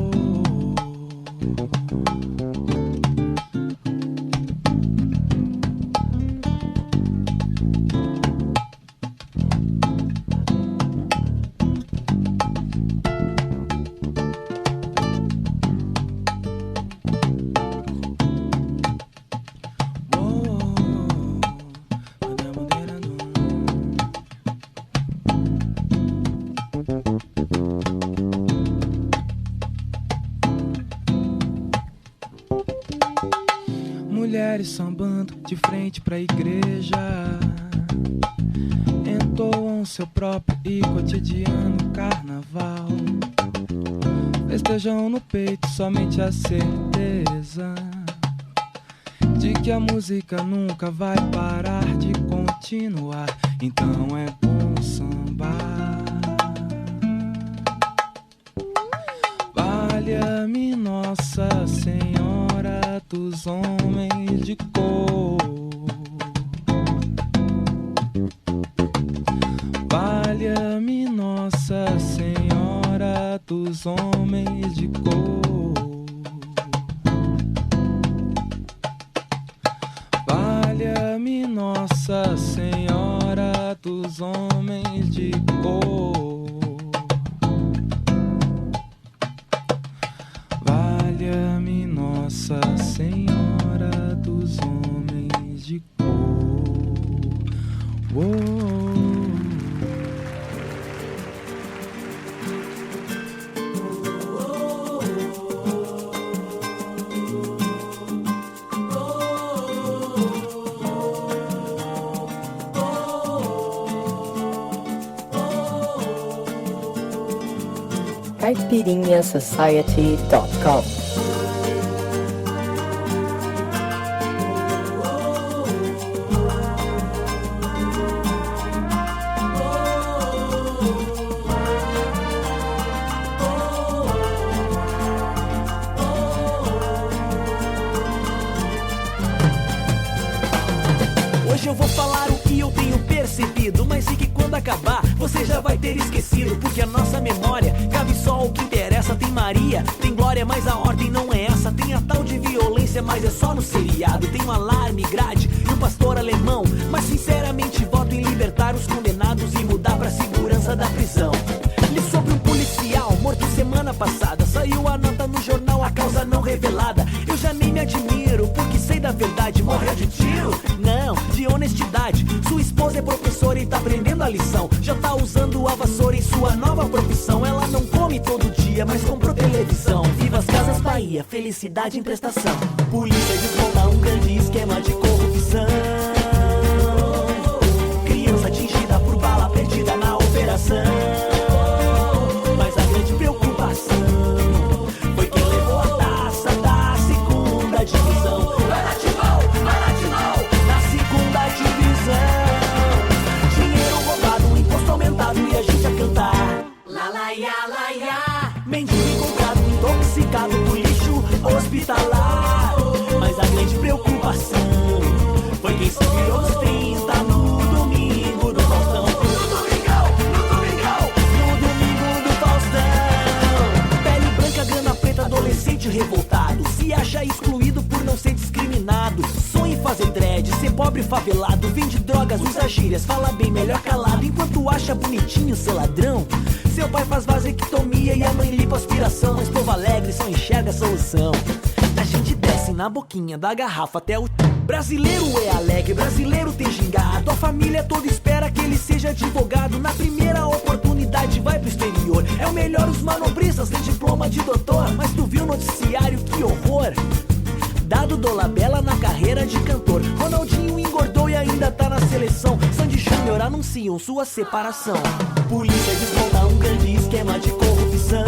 Mulheres sambando de frente pra igreja, entoam seu próprio e cotidiano carnaval. Festejam no peito somente a certeza de que a música nunca vai parar de continuar. Então é bom sambar. Valha-me Nossa Senhora dos homens de cor, valha-me Nossa Senhora dos homens de cor, valha-me Nossa Senhora dos homens de cor, valha-me Nossa Senhora dos homens de cor. Oh. CaipirinhaSociety.com Hoje eu vou falar o que eu tenho percebido, mas sei que quando acabar você já vai ter esquecido, porque a nossa memória cabe só o que interessa. Tem Maria, tem Glória, mas a ordem não é essa. Tem a tal de violência, mas é só no seriado. Tem um alarme, grade e um pastor alemão, mas sinceramente voto em libertar os condenados e mudar pra segurança da prisão. Li sobre um policial morto semana passada, saiu a nota no jornal, a causa não revelada. Eu já nem me admiro, porque sei da verdade. Morreu de tiro? Não, de honestidade. Sua esposa é professora e tá aprendendo a lição. Já tá usando a vassoura em sua nova profissão. Ela não come todo dia, mas comprou televisão. Viva as Casas Bahia, felicidade em prestação. Polícia desmonta um grande esquema de corrupção. Criança atingida por bala perdida na operação. Mas a grande preocupação foi quem levou a taça da segunda divisão. Vai de mão, na segunda divisão. Dinheiro roubado, imposto aumentado e a gente a cantar lá, lá, ia, lá, ia. Mendigo encontrado, intoxicado por lixo hospitalar. Mas a grande preocupação foi quem se virou os 30 no domingo do Faustão. No domingo do Faustão. Pele branca, grana preta, adolescente revoltado. Se acha excluído por não ser discriminado. Sonha em fazer dread, ser pobre favelado. Vende drogas, usa gírias, fala bem, melhor calado. Enquanto acha bonitinho ser ladrão. Seu pai faz vasectomia e a mãe limpa aspiração. Mas povo alegre só enxerga a solução. A gente desce na boquinha da garrafa até o... Brasileiro é alegre, brasileiro tem gingado. A família toda espera que ele seja advogado. Na primeira oportunidade vai pro exterior. É o melhor, os manobristas têm diploma de doutor. Mas tu viu o noticiário, que horror. Dado Dolabella na carreira de cantor. Ronaldinho engordou e ainda tá na seleção. Sandy Júnior anunciam sua separação. Polícia desmonta um grande esquema de corrupção.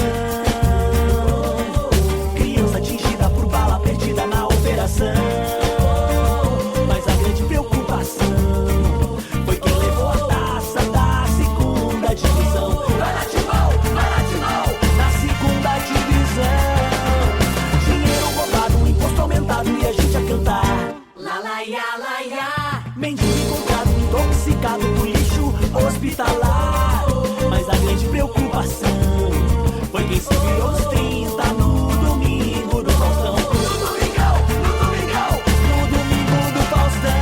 Criança atingida por bala perdida na operação. Mas a grande preocupação foi quem levou a taça da segunda divisão. Vai de mão, na segunda divisão. Dinheiro roubado, imposto aumentado e a gente a cantar lá, lá, ia, lá, ia. Mendigo encontrado, intoxicado por lixo hospitalar. Mas a grande preocupação foi quem se virou os 30 no domingo do Faustão. No domingo do Faustão.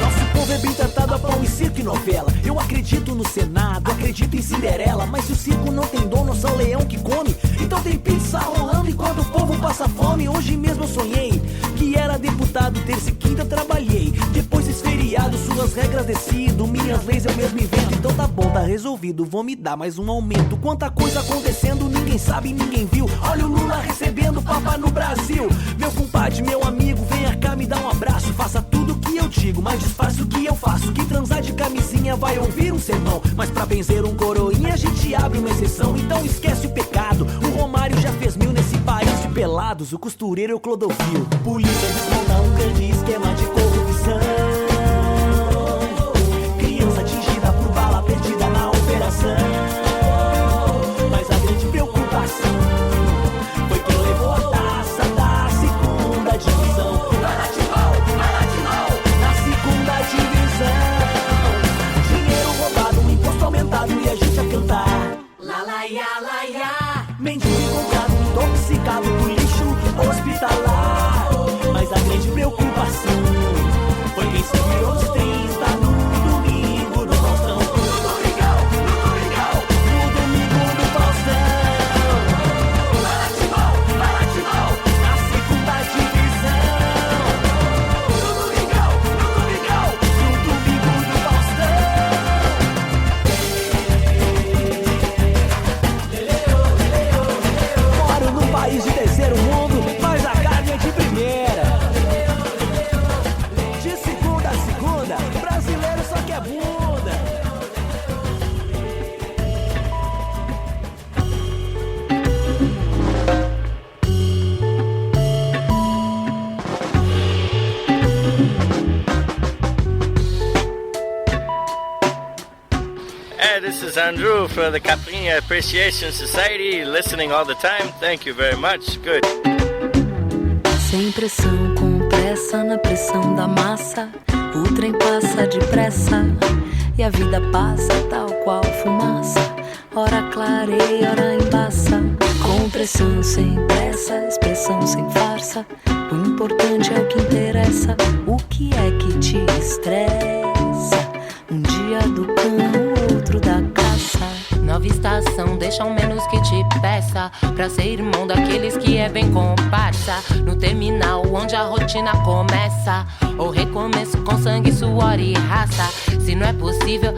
Nosso povo é bem tratado a pão e circo e novela. Eu acredito no Senado, acredito em Cinderela. Mas se o circo não tem dono, só o leão que come. Então tem pizza rolando enquanto o povo passa fome. Hoje mesmo eu sonhei que era deputado, terça e quinta trabalhei. Depois desse feriado, suas regras decido. Minhas leis eu mesmo invento. Então tá bom, tá resolvido, vou me dar mais um aumento. Quanta coisa acontecendo, ninguém sabe, ninguém viu. Olha o Lula recebendo papa no Brasil. Meu compadre, meu amigo, venha cá me dar um abraço. Faça tudo o que eu digo, mas disfarce o que eu faço. Que transar de camisinha vai ouvir um sermão. Mas pra benzer um coroinha a gente abre uma exceção. Então esquece o pecado, o Romário já fez 1000 nesse país de pelados. O costureiro é o Clodovil. Polícia desmonta um grande esquema de corrupção. Criança atingida por bala perdida na operação. Mas a grande preocupação foi quem levou a taça da segunda divisão. Vai de mão, na segunda divisão. Dinheiro roubado, imposto aumentado e a gente a cantar lá, lá, ia, lá, ia. Mendigo encontrado, intoxicado por lixo hospitalar. Mas a grande preocupação foi quem se virou os 30 no domingo do Faustão. No domingo do Faustão. Vai de mão, na segunda divisão. No domingo do Faustão. Moro num país de terceiro mundo, mas a carne é de primeira. De segunda a segunda, brasileiro só quer bunda. Hey, this is Andrew for the Caipirinha Appreciation Society, listening all the time. Thank you very much. Good. Sem pressão, com pressa na pressão da massa. O trem passa depressa e a vida passa tal qual fumaça. Ora clareia, ora embaça. Com pressão sem pressa, expressão sem farsa. O importante é o que interessa. O que é que te estressa? Um dia do cão, outro da caça. Nova estação, deixa ao menos que te peça pra ser irmão daqueles que é bem comparsa. No terminal, onde a rotina começa, ou recomeço com sangue, suor e raça. Se não é possível,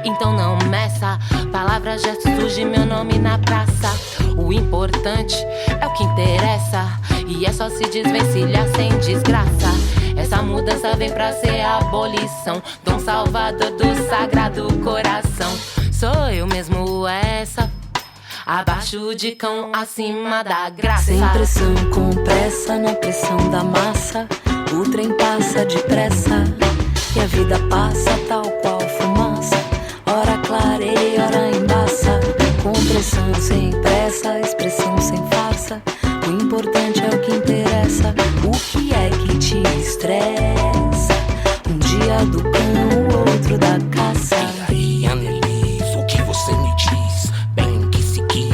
então não meça. Palavra, gesto, surge meu nome na praça. O importante é o que interessa, e é só se desvencilhar sem desgraça. Essa mudança vem pra ser a abolição. Dom Salvador do Sagrado Coração. Sou eu mesmo essa, abaixo de cão, acima da graça. Sem pressão, com pressa, na pressão da massa. O trem passa depressa e a vida passa tal qual fumaça. Ora clareia, ora embaça. Com pressão, sem pressa, expressão sem farsa. O importante é o que interessa. O que é que te estressa? Um dia do cão, o outro da caça. E aí, Annelise, o que você me diz? Bem que se quis,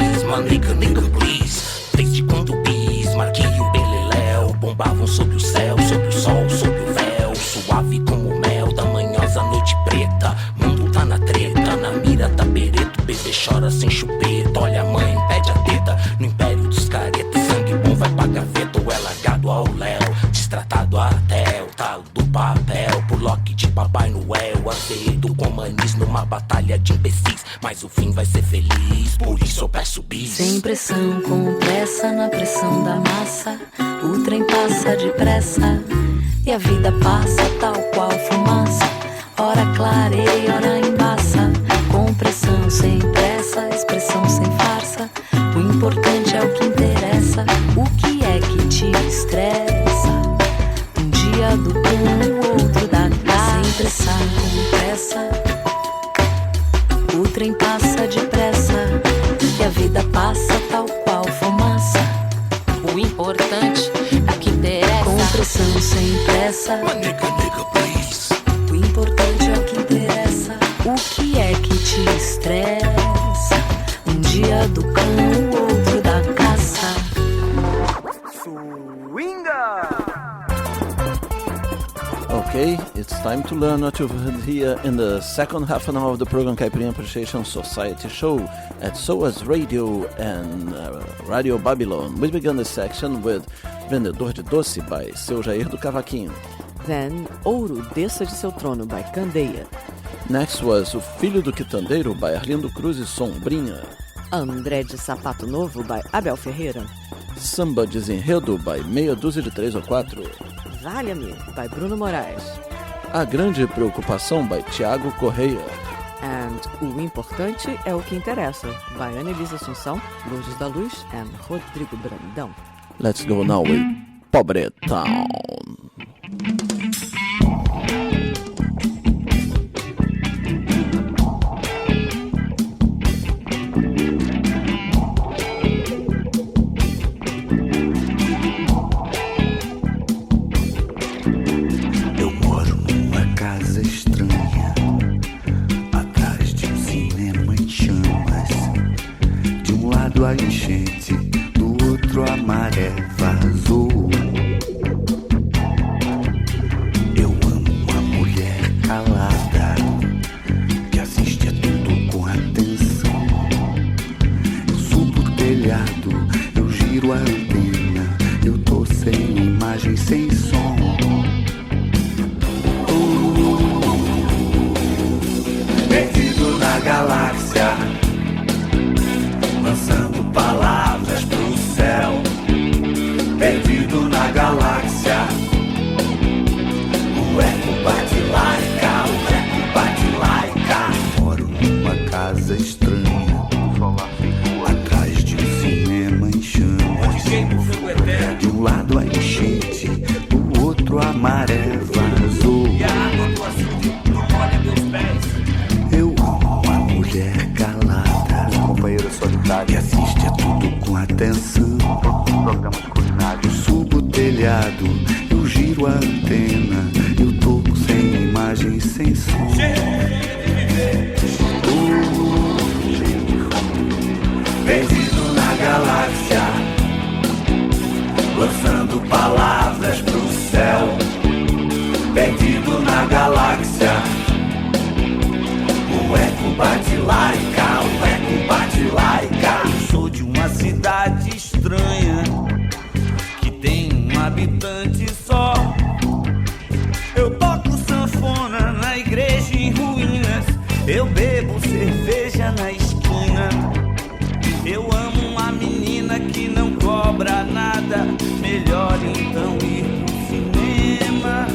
nigga, please. Desde quando Bismarck e o Beleléu bombavam sob o céu, sob o sol, sob o véu. Suave como o mel da manhosa noite preta. Mundo tá na treta, na mira da Bereto. Bebê chora sem chupeta, olha a mãe, pede a teta. No império dos caretas, sangue bom vai pra gaveta. Ou é largado ao léu, destratado até o talo do papel. Por Loki de Papai Noel, azedo com manis numa batalha de imbecis. Mas o fim vai ser feliz, por isso eu peço bis. Sem pressão, com pressa, na pressão da massa. O trem passa depressa e a vida passa tal qual fumaça. Ora clareia, ora embaça. Com pressão, sem pressa, expressão sem farsa. O importante é o que interessa. O que é que te estressa? Um dia do cão, outro da caça. Sem pressão, com pressa, o trem passa depressa e a vida passa tal qual fumaça. O importante é o que interessa. Com pressão, sem pressa. O importante é o que interessa. O que é que te estressa? Um dia do cão, outro da caça. Okay, it's time to learn what you've heard here in the second half an hour of the program Caipirinha Appreciation Society show at SOAS Radio and Radio Babylon. We began this section with Vendedor de Doce by Seu Jair do Cavaquinho. Then Ouro, Desça de Seu Trono by Candeia. Next was O Filho do Quitandeiro by Arlindo Cruz e Sombrinha. André de Sapato Novo by Abel Ferreira. Samba Desenredo by Meia Dúzia de 3 ou 4. Valha-me by Bruno Moraes. A Grande Preocupação by Tiago Correia. And O Importante é o que Interessa by Annelise Assunção, Lourdes da Luz and Rodrigo Brandão. Let's go now with Pobre Town. A enchente, do outro a maré vazou. Eu amo uma mulher calada, que assiste a tudo com atenção. Eu subo o telhado, eu giro a antena, eu tô sem imagem, sem som. Perdido na galáxia, lançando palavras pro céu. Perdido na galáxia, o eco bate lá e cá, o eco bate lá e cá. Moro numa casa estranha, atrás de um cinema em chamas. De um lado a enchente, do outro a maré vazou. E a água do açude não molha meus pés. Eu amo uma mulher calada, companheira solitária, que assiste a tudo com atenção. Programas culinários. Eu subo o telhado, eu giro a antena, eu tô sem viagem sem som. Perdido na galáxia, lançando palavras pro céu. Perdido na galáxia, o eco bate lá e cá, o eco bate lá e cá. Eu sou de uma cidade estranha que tem um habitante só. Eu toco sanfona na igreja em ruínas, eu bebo cerveja na esquina. Eu amo uma menina que não cobra nada, melhor então ir pro cinema.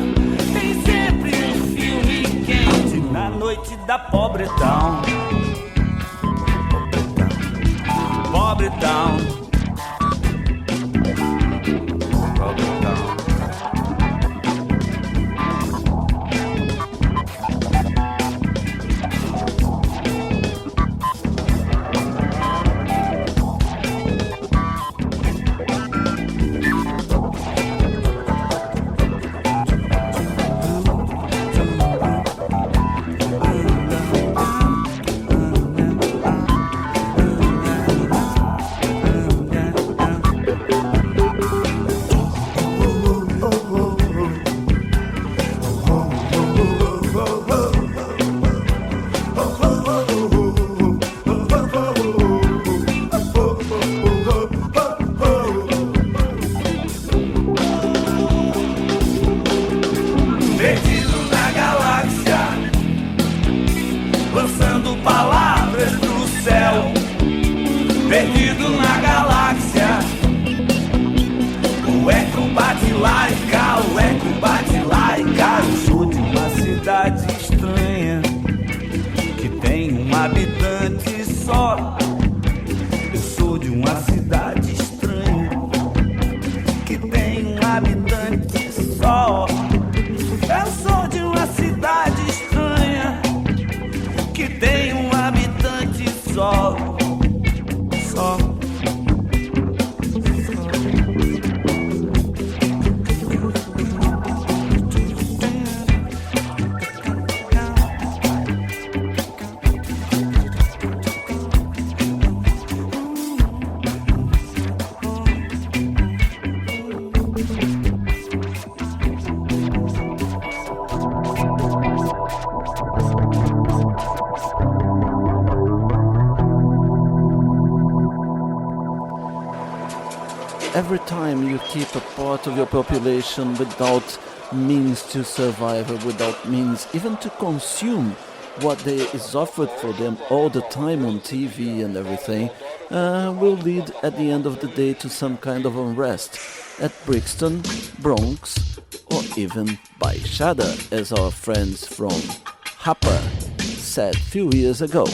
Tem sempre um filme quente na noite da Pobretown. Pobretown. Pobretown. Every time you keep a part of your population without means to survive, or without means even to consume what is offered for them all the time on TV and everything, will lead at the end of the day to some kind of unrest at Brixton, Bronx, or even Baixada, as our friends from Hapa said a few years ago.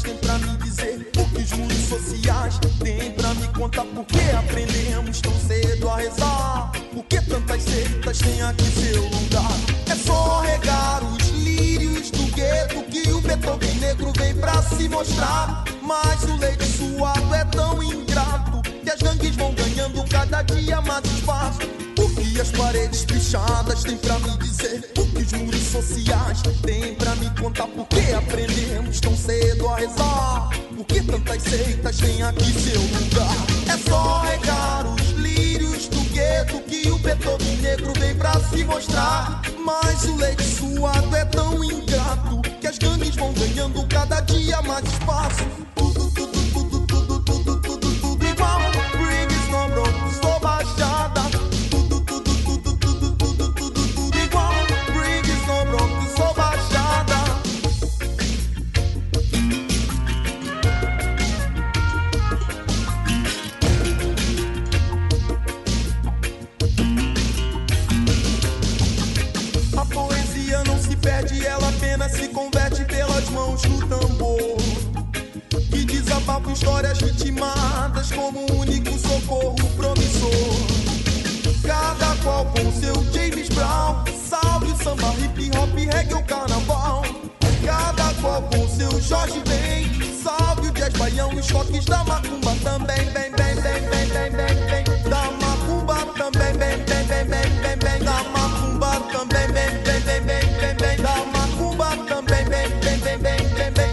Tem pra me dizer o que os muros sociais têm pra me contar. Por que aprendemos tão cedo a rezar? Por que tantas seitas têm aqui seu lugar? É só regar os lírios do gueto que o Beethoven negro vem pra se mostrar. Mas o leite suado é tão ingrato que as gangues vão ganhando cada dia mais espaço. O que as paredes pichadas têm pra me dizer? O que os muros sociais têm pra me contar? Por que aprendemos tão cedo a rezar? Por que tantas seitas têm aqui seu lugar? É só regar os lírios do gueto que o Beethoven negro vem pra se mostrar. Mas o leite suado é tão ingrato que as gangues vão ganhando cada dia mais espaço. Tudo igual. Briggs, não, Bronx, sou Baixada. Se converte pelas mãos do tambor, que desabafa histórias ritmadas como único socorro promissor. Cada qual com seu James Brown reggae ou carnaval. Cada qual com seu Jorge Ben. Salve o jazz baião, os toques da macumba também. Bem, bem, bem, bem, bem, bem, bem. Da macumba também, bem, bem, bem, bem, bem, bem. Da macumba também, bem, bem, bem, bem, bem, bem. Da macumba também, bem, bem, bem, bem, bem, bem.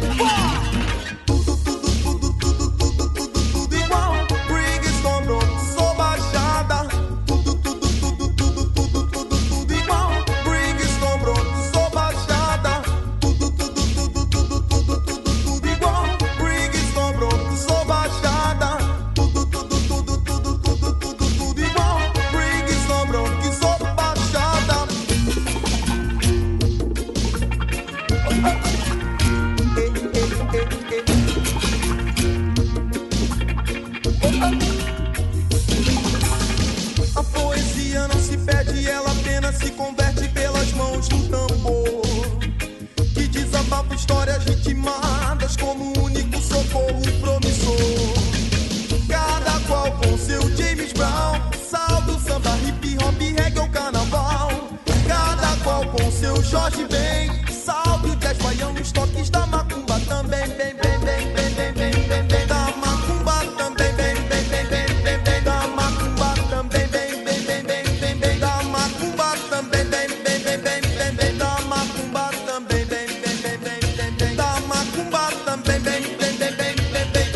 Tudo, tudo, tudo, tudo, tudo, tudo, tudo igual. Briggs Sombro, sou baixada. Tudo, tudo, tudo, tudo, tudo, tudo, tudo igual. Briggs Sombro, sou baixada. Tudo, tudo, tudo, tudo, tudo, tudo, tudo igual. Briggs Sombro, sou baixada. Tudo, tudo, tudo, tudo, tudo, tudo, tudo igual. Briggs Sombro, que sou baixada. A poesia não se pede, ela apenas se converte pelas mãos do tambor, que desabafa histórias ritmadas como único socorro promissor. Cada qual com seu James Brown. Salve o samba, hip hop, reggae ou carnaval. Cada qual com seu Jorge Ben. Salve o jazz baião, os toques da macumba também. Bem, bem, bem, bem, bem, bem, bem, bem. Da macumba também, bem, bem, bem, bem, bem, bem. Da macumba também, bem, bem, bem, bem, bem, bem. Da macumba também, bem, bem, bem, bem, bem, bem. Da macumba também, bem, bem, bem, bem, bem, bem. Da macumba também, bem, bem, bem, bem, bem, bem.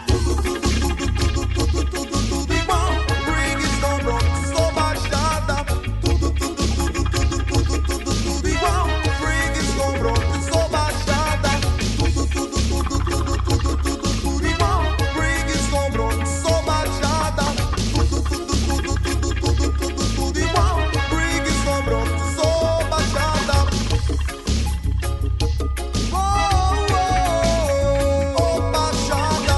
Tudo, tudo, tudo, tudo, tudo, tudo, tudo igual. Briggs Sombro, sou baixada. Tudo, tudo, tudo, tudo, tudo, tudo, tudo igual. Briggs Sombro, sou baixada. Tudo, tudo, tudo, tudo, tudo, tudo, tudo igual. Briggs Sombro, sou baixada. Tudo, tudo, tudo, tudo, tudo, tudo, tudo igual. Briggs Sombro, sou baixada. Oh, oh, oh, baixada.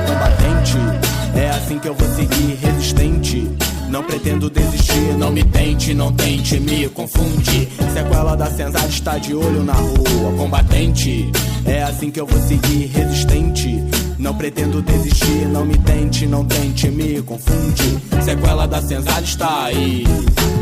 Combatente, é assim que eu vou seguir, resistente. Não pretendo desistir, não me tente, não tente me confundir. Sequela da senzala está de olho na rua. Combatente, é assim que eu vou seguir, resistente. Não pretendo desistir, não me tente, não tente me confundir. Sequela da senzala está aí.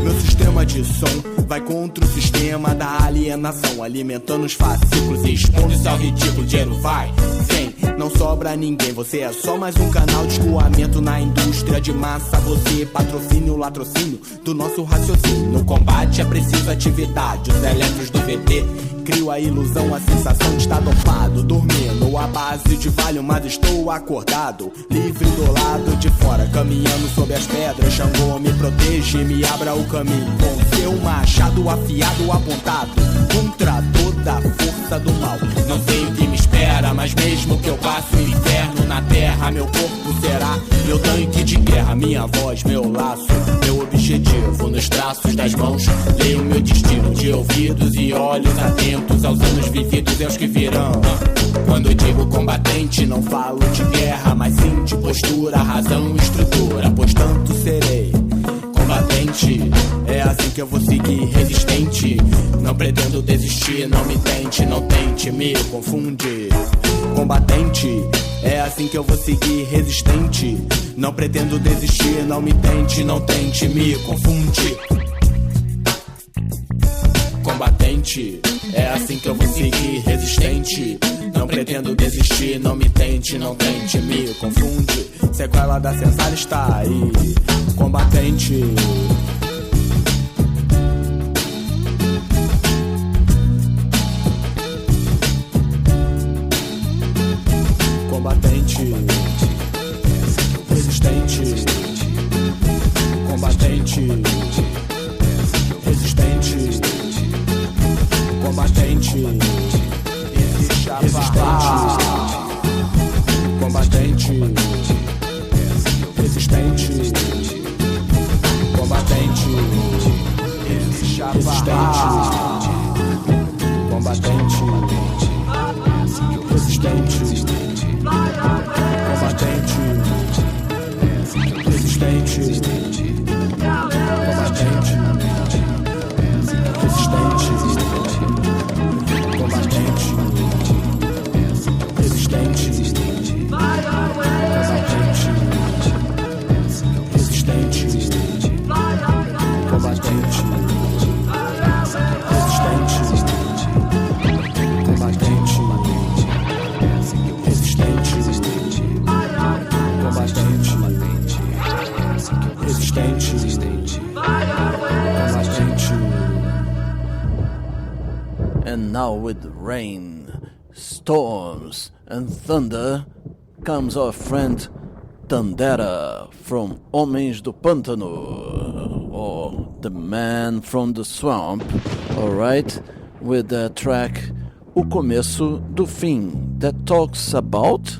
Meu sistema de som vai contra o sistema da alienação, alimentando os fascículos e expondo isso ao ridículo. Dinheiro vai, vem, não sobra ninguém. Você é só mais um canal de escoamento na indústria de massa. Você patrocínio, latrocínio do nosso raciocínio. No combate é preciso atividade. Os elétrons do VT crio a ilusão, a sensação de estar dopado, dormindo à base de Valium, mas estou acordado, livre do lado de fora, caminhando sob as pedras. Xangô me protege, me abra o caminho com seu machado afiado apontado contra toda a força do mal. Não sei o que me espera, mas mesmo que eu passe o inferno na terra, meu corpo será meu tanque de guerra, minha voz, meu laço, meu objetivo nos traços das mãos. Leio meu destino de ouvidos e olhos atentos aos anos vividos e aos que virão. Quando digo combatente, não falo de guerra, mas sim de postura, razão e estrutura, pois tanto serei combatente. É assim que eu vou seguir, resistente. Não pretendo desistir, não me tente, não tente me confundir. Combatente, é assim que eu vou seguir, resistente. Não pretendo desistir, não me tente, não tente me confundir. Combatente, é assim que eu vou seguir, resistente. Não pretendo desistir, não me tente, não tente me confunde. Sequela da senzala está aí, combatente. combatente, resistente, combatente, resistente, combatente, resistente, combatente, resistente, combatente, resistente, combatente, resistente, combatente, resistente, resistente, combatente, And now with rain, storms and thunder comes our friend Tandera from Homens do Pântano, or the man from the swamp, alright, with the track O Começo do Fim, that talks about...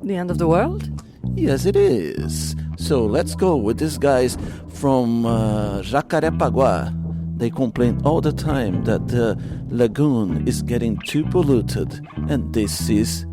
The end of the world? Yes, it is. So let's go with these guys from Jacarepaguá. They complain all the time that the lagoon is getting too polluted, and this is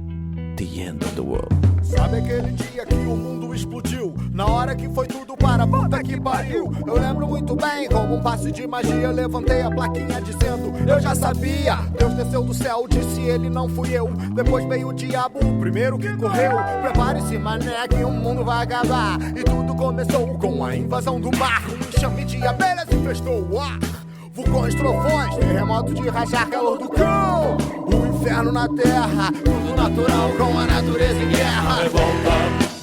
the end of the world. Sabe aquele dia que o mundo explodiu? Na hora que foi tudo para a puta que pariu. Eu lembro muito bem, como um passe de magia, levantei a plaquinha dizendo: eu já sabia. Deus desceu do céu, disse ele, não fui eu. Depois veio o diabo, o primeiro que correu. Prepare-se, mané, que o mundo vai acabar. E tudo começou com a invasão do mar. Um enxame de abelhas infestou o ar. Vulcões, trovões, terremoto de rachar calor do cão. O inferno na terra, tudo natural com a natureza em guerra. A revolta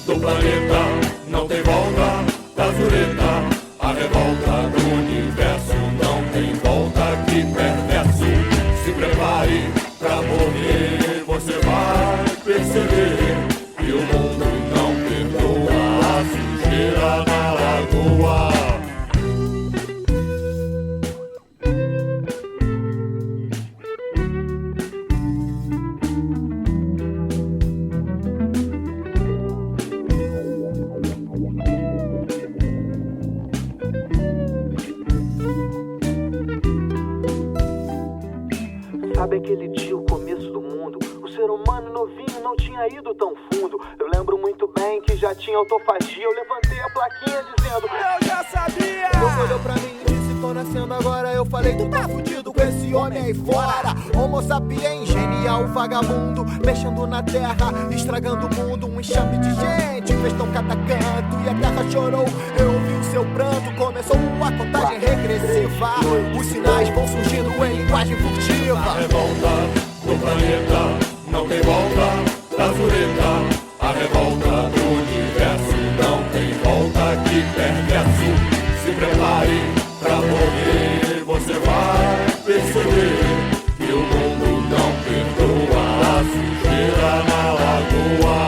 do planeta não tem volta, Tazureta. A revolta do universo não tem volta, que perverso. Se prepare pra morrer, você vai perceber que o mundo não perdoa a sujeira na lagoa. Sabe aquele dia, o começo do mundo? O ser humano novinho não tinha ido tão fundo. Eu lembro muito bem que já tinha autofagia. Eu levantei a plaquinha dizendo: eu já sabia! Deus olhou pra mim e disse: tô nascendo agora. Eu falei: tu tá fudido com esse homem aí fora. Homo sapiens, genial vagabundo, mexendo na terra, estragando o mundo. Um enxame de gente fez tão cada canto e a terra chorou. Eu ouvi o seu pranto, começou a contagem regressiva. Os sinais vão surgindo em linguagem furtiva. A revolta do planeta não tem volta, Tazureta. A revolta do universo não tem volta, que perverso. Se prepare pra morrer, você vai perceber que o mundo não perdoa a sujeira na lagoa.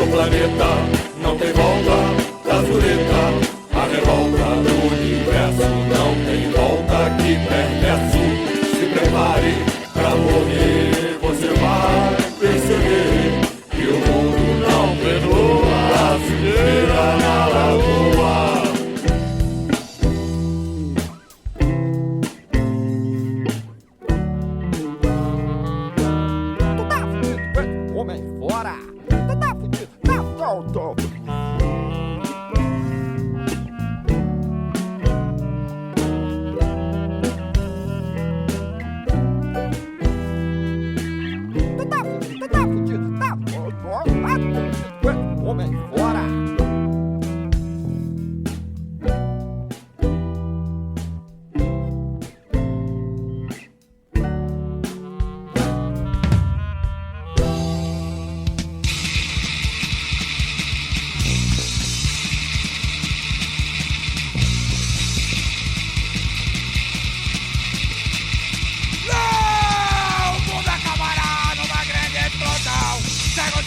Planeta não tem volta, Tazureta. A revolta do universo não tem volta, que perverso. Se prepare pra morrer, você vai perceber que o mundo não perdoa a sujeira na lagoa. Tu tá fudido com esse homem aí fora. Tu tá fudido.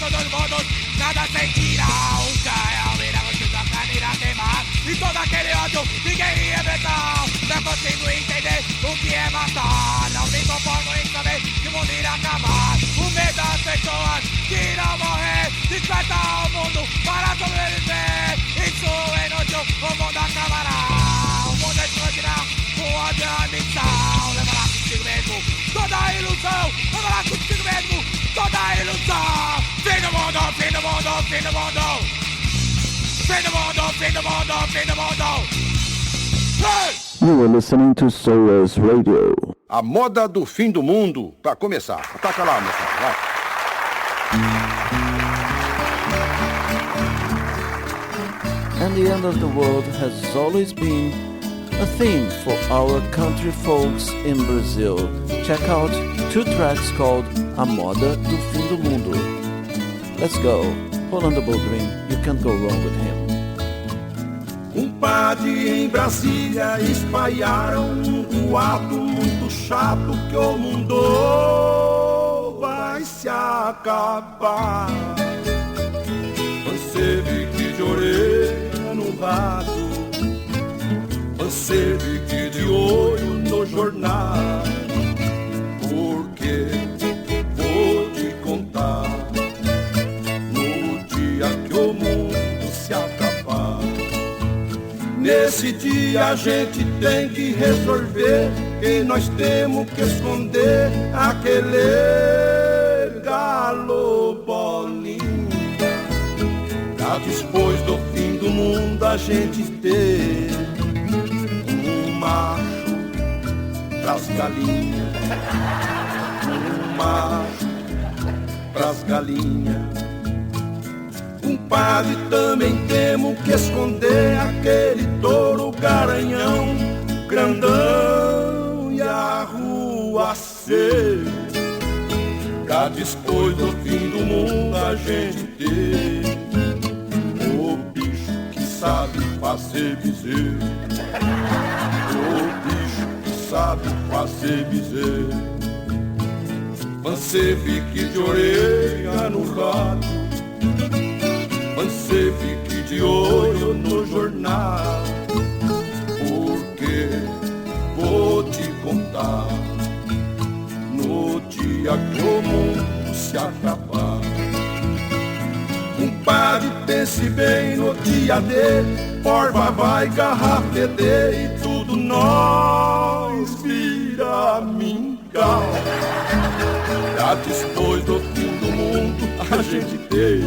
todos modos nada sentirão. Caia, vira você da cadeira queimar. E todo aquele ódio ninguém ia pensar. Não consigo entender o que é matar. Não me conformo em saber que o mundo irá acabar. O medo das pessoas que irão morrer desperta o mundo para sobreviver. Isso é inútil, o mundo acabará. O mundo explodirá com ódio e ambição. Levará consigo mesmo toda a ilusão. Levará consigo mesmo toda a ilusão. Fim do mundo, fim do mundo, fim do mundo. Fim do mundo, fim do mundo, fim do mundo. Hey! You are listening to Soas Radio. A moda do fim do mundo, pra começar. Ataca lá, moçada, vai. And the end of the world has always been a theme for our country folks in Brazil. Check out 2 tracks called A Moda do Fim do Mundo. Let's go. Rolando Boldrin, you can't go wrong with him. Compadre, em Brasília espalharam um boato muito chato que o mundo vai se acabar. Você fique de orelha no rádio, você fique de olho no jornal, porque vou te contar no dia que o mundo se acabar. Nesse dia a gente tem que resolver que nós temos que esconder aquele galo bolinha. Pra depois do fim do mundo a gente ter um macho pras galinhas, um macho pras galinhas. Compadre, também temos que esconder aquele touro garanhão grandão e arruaceiro. Pra depois do fim do mundo a gente ter o bicho que sabe fazer bezerro, o bicho que sabe fazer bezerro. Você fique de orelha no rádio, você fique de olho no jornal, porque vou te contar no dia que o mundo se acabar. Compadre, pense bem no dia D, porva vai, garrafa D e tudo nós vira mingau. Já depois do fim do mundo a gente tem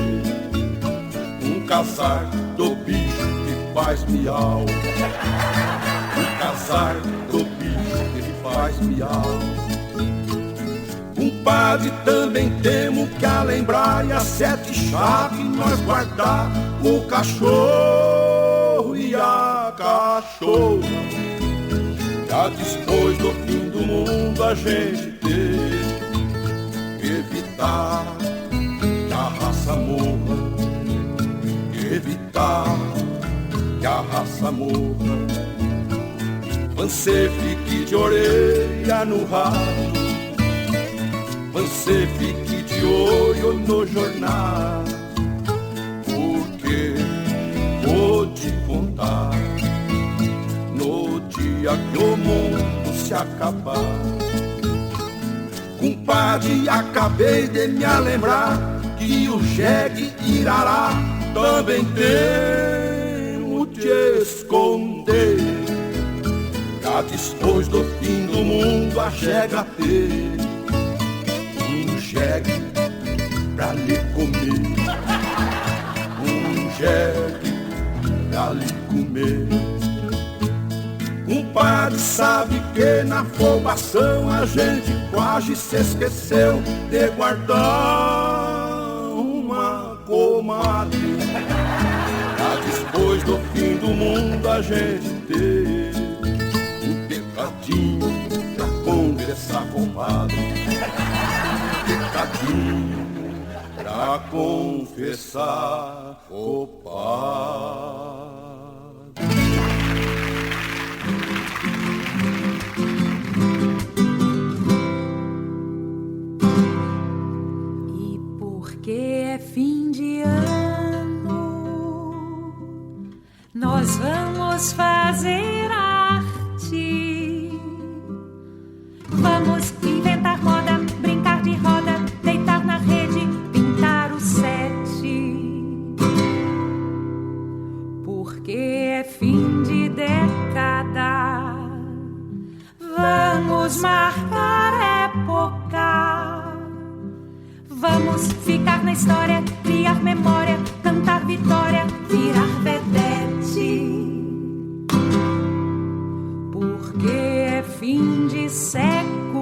um casar do bicho que faz miau, um casar do bicho que faz miau. Compadre, também temos que lembrar e as 7 chaves nós guardar o cachorro e a cachorra. Já depois do fim do mundo a gente tem que evitar que a raça morra, evitar que a raça morra. Você fique de orelha no rádio, você fique de olho no jornal, porque vou te contar no dia que o mundo se acabar. Compadre, acabei de me lembrar que o jegue Irará também temos te esconder. Já depois do fim do mundo a chega ter um jegue pra lhe comer, um jegue pra lhe comer. Compadre, sabe que na formação a gente quase se esqueceu de guardar uma comadre. Já depois do fim do mundo a gente ter um pecadinho pra conversar com o padre, um pecadinho pra confessar o padre. Porque é fim fim de ano, nós vamos fazer arte. Vamos inventar moda, brincar de roda, deitar na rede, pintar o sete. Porque é fim de década, vamos marcar época. Vamos ficar na história, criar memória, cantar vitória, virar vedete. Porque é fim de século,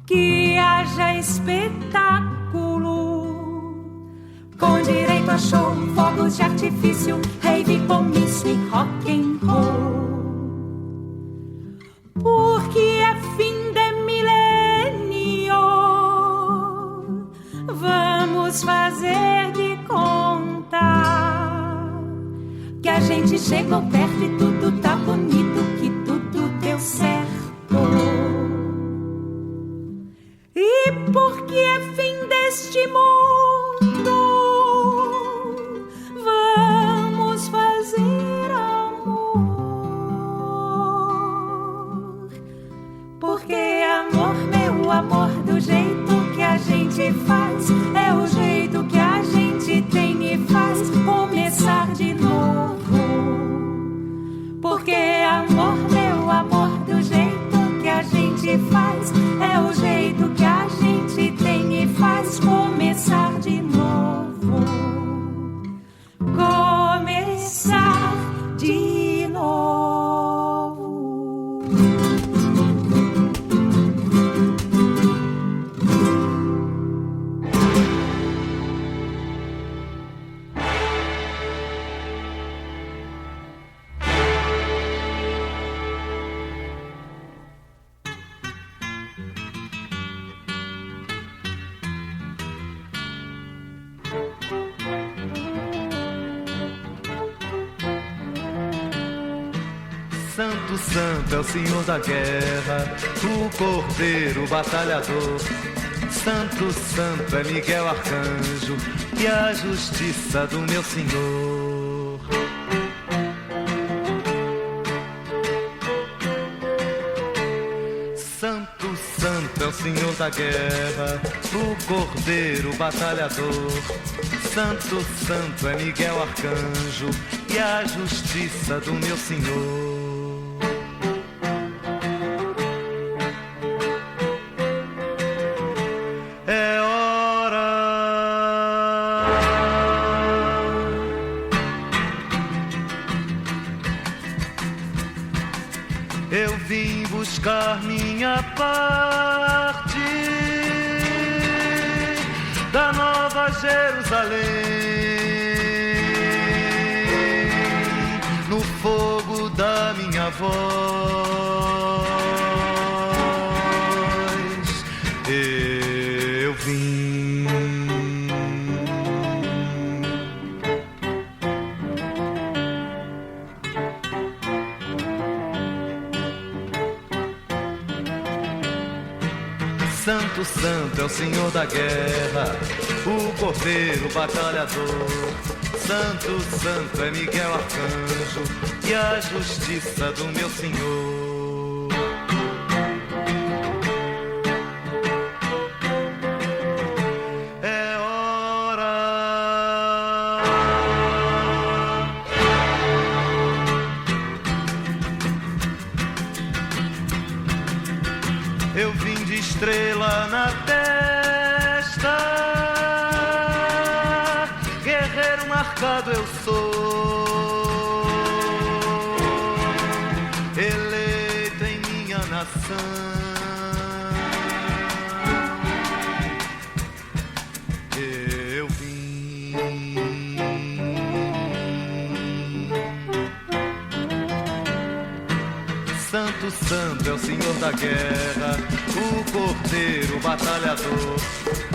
que haja espetáculo, com direito a show, fogos de artifício, rave, comício e rock and roll. Porque é fim de milênio, vamos fazer de conta que a gente chegou perto e tudo tá bonito, que tudo deu certo. E porque é fim deste mundo, vamos fazer amor. Porque amor, meu amor, do jeito que a gente faz, é o jeito que a gente tem e faz começar de novo. Porque amor, meu amor, do jeito que a gente faz, é o jeito que a gente tem e faz começar de novo. Começar de novo. Santo, santo é o Senhor da guerra, o Cordeiro batalhador. Santo, santo é Miguel Arcanjo e a justiça do meu Senhor. Santo, santo é o Senhor da guerra, o Cordeiro batalhador. Santo, santo é Miguel Arcanjo e a justiça do meu Senhor. Eu vim buscar minha parte da Nova Jerusalém, no fogo da minha voz. Eu vim. Santo, santo é o Senhor da guerra, o Cordeiro batalhador. Santo, santo é Miguel Arcanjo e a justiça do meu Senhor. É hora. Eu vim de estrela na testa, guerreiro marcado eu sou, eleito em minha nação. Eu vim. Santo, santo é o Senhor da guerra, o Cordeiro batalhador.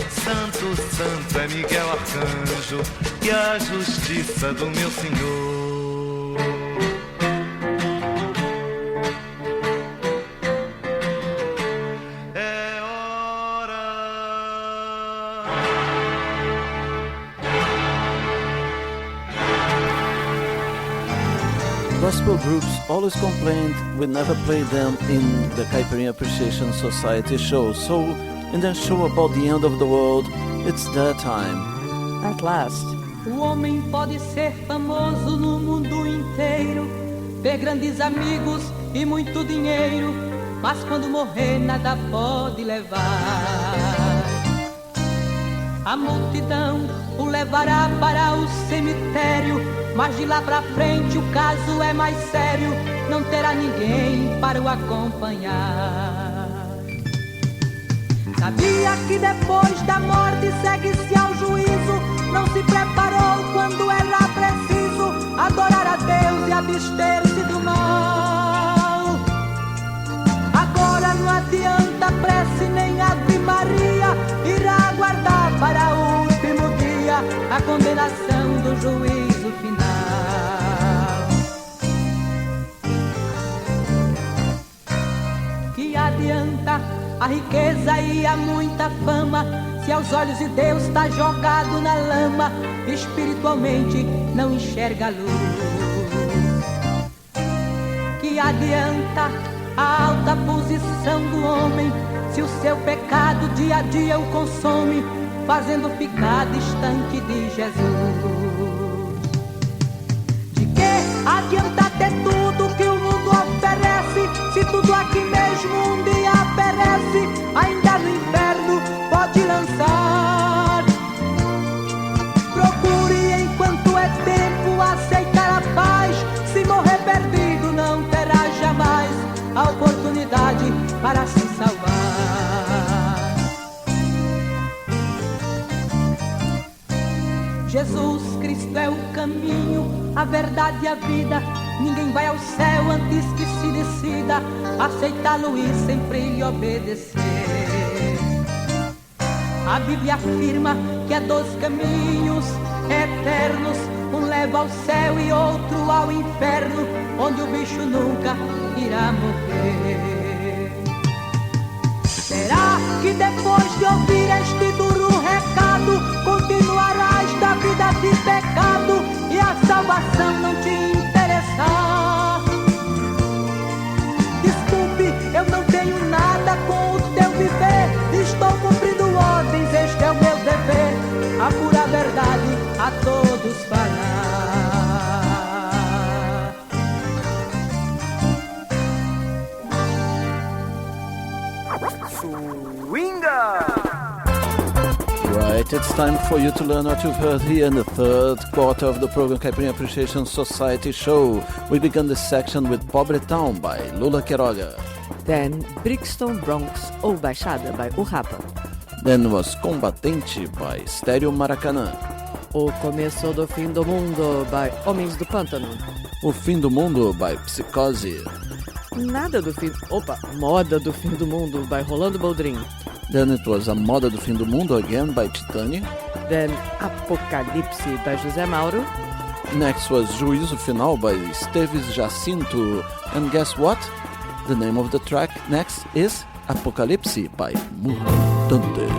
Santo, santo é Miguel Arcanjo e a justiça do meu Senhor. É hora. Gospel groups always complained we never played them in the Caipirinha Appreciation Society show, so in their show about the end of the world, it's their time. At last. O homem pode ser famoso no mundo inteiro, ter grandes amigos e muito dinheiro, mas quando morrer nada pode levar. A multidão o levará para o cemitério, mas de lá pra frente o caso é mais sério, não terá ninguém para o acompanhar. Sabia que depois da morte segue-se ao juízo, não se preparou quando era preciso adorar a Deus e abster-se do mal. Agora não adianta prece nem Ave Maria, irá aguardar para o último dia a condenação do juízo final. Que adianta a riqueza e a muita fama, se aos olhos de Deus está jogado na lama, espiritualmente não enxerga a luz. Que adianta a alta posição do homem, se o seu pecado dia a dia o consome, fazendo ficar distante de Jesus. De que adianta ter tudo que o mundo oferece, se tudo aqui mesmo um dia perece, ainda no inferno pode lançar. Procure enquanto é tempo aceitar a paz, se morrer perdido não terá jamais a oportunidade para se salvar. Jesus Cristo é o caminho, a verdade e a vida, ninguém vai ao céu antes que se decida aceitá-lo e sempre lhe obedecer. A Bíblia afirma que há 2 caminhos eternos, um leva ao céu e outro ao inferno, onde o bicho nunca irá morrer. Será que depois de ouvir este duro recado, continuarás da vida de pecado e a salvação não te interessar? Desculpe, eu não tenho nada com o teu viver, estou cumprindo ordens, este é o meu dever, a pura verdade a todos falar. Right, it's time for you to learn what you've heard here in the third quarter of the program Caipirinha Appreciation Society show. We began this section with Pobre Town by Lula Quiroga. Then Brixton Bronx ou Baixada by O Rapa. Then was Combatente by Estéreo Maracanã. O Começo do Fim do Mundo by Homens do Pântano. O Fim do Mundo by Psicose. Nada do fim... Opa! Moda do Fim do Mundo by Rolando Boldrin. Then it was A Moda do Fim do Mundo again by Titani. Then Apocalipse by José Mauro. Next was Juízo Final by Esteves Jacinto. And guess what? The name of the track next is Apocalipse by Mutantes.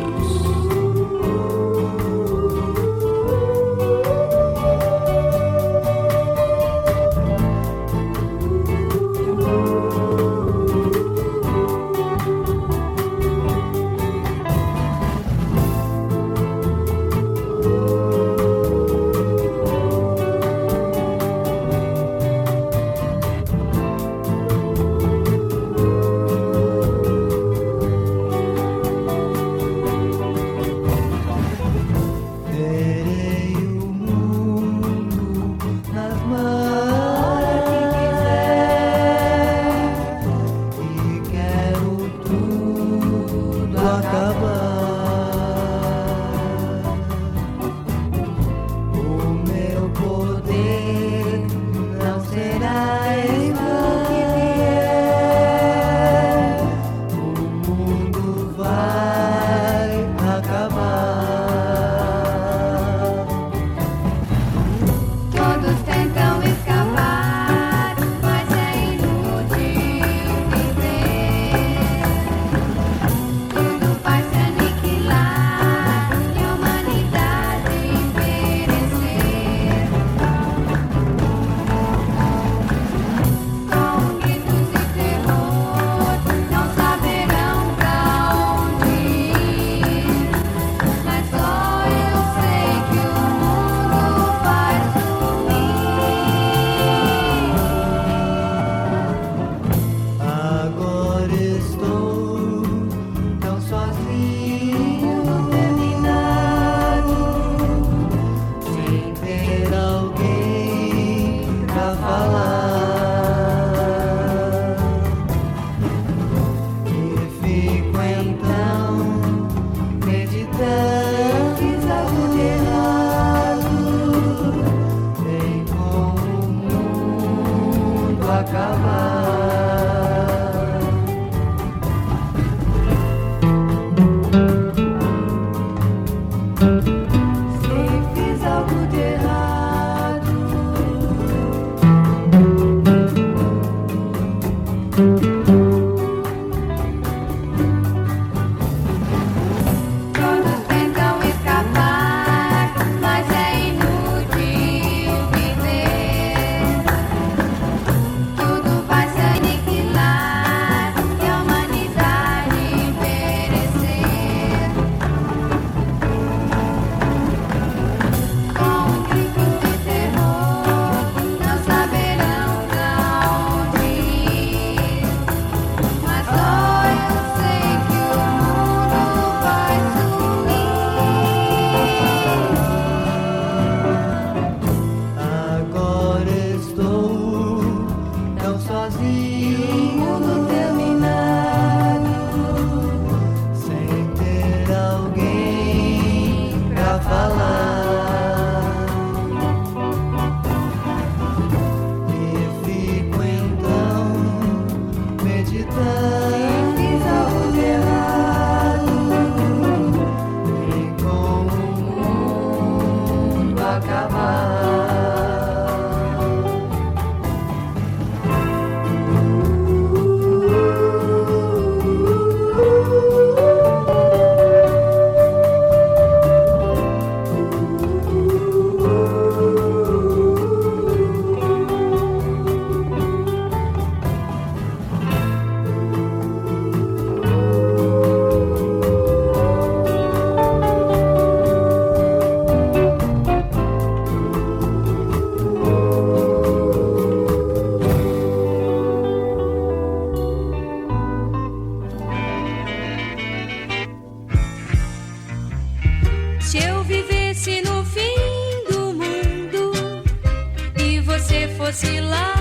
fosse lá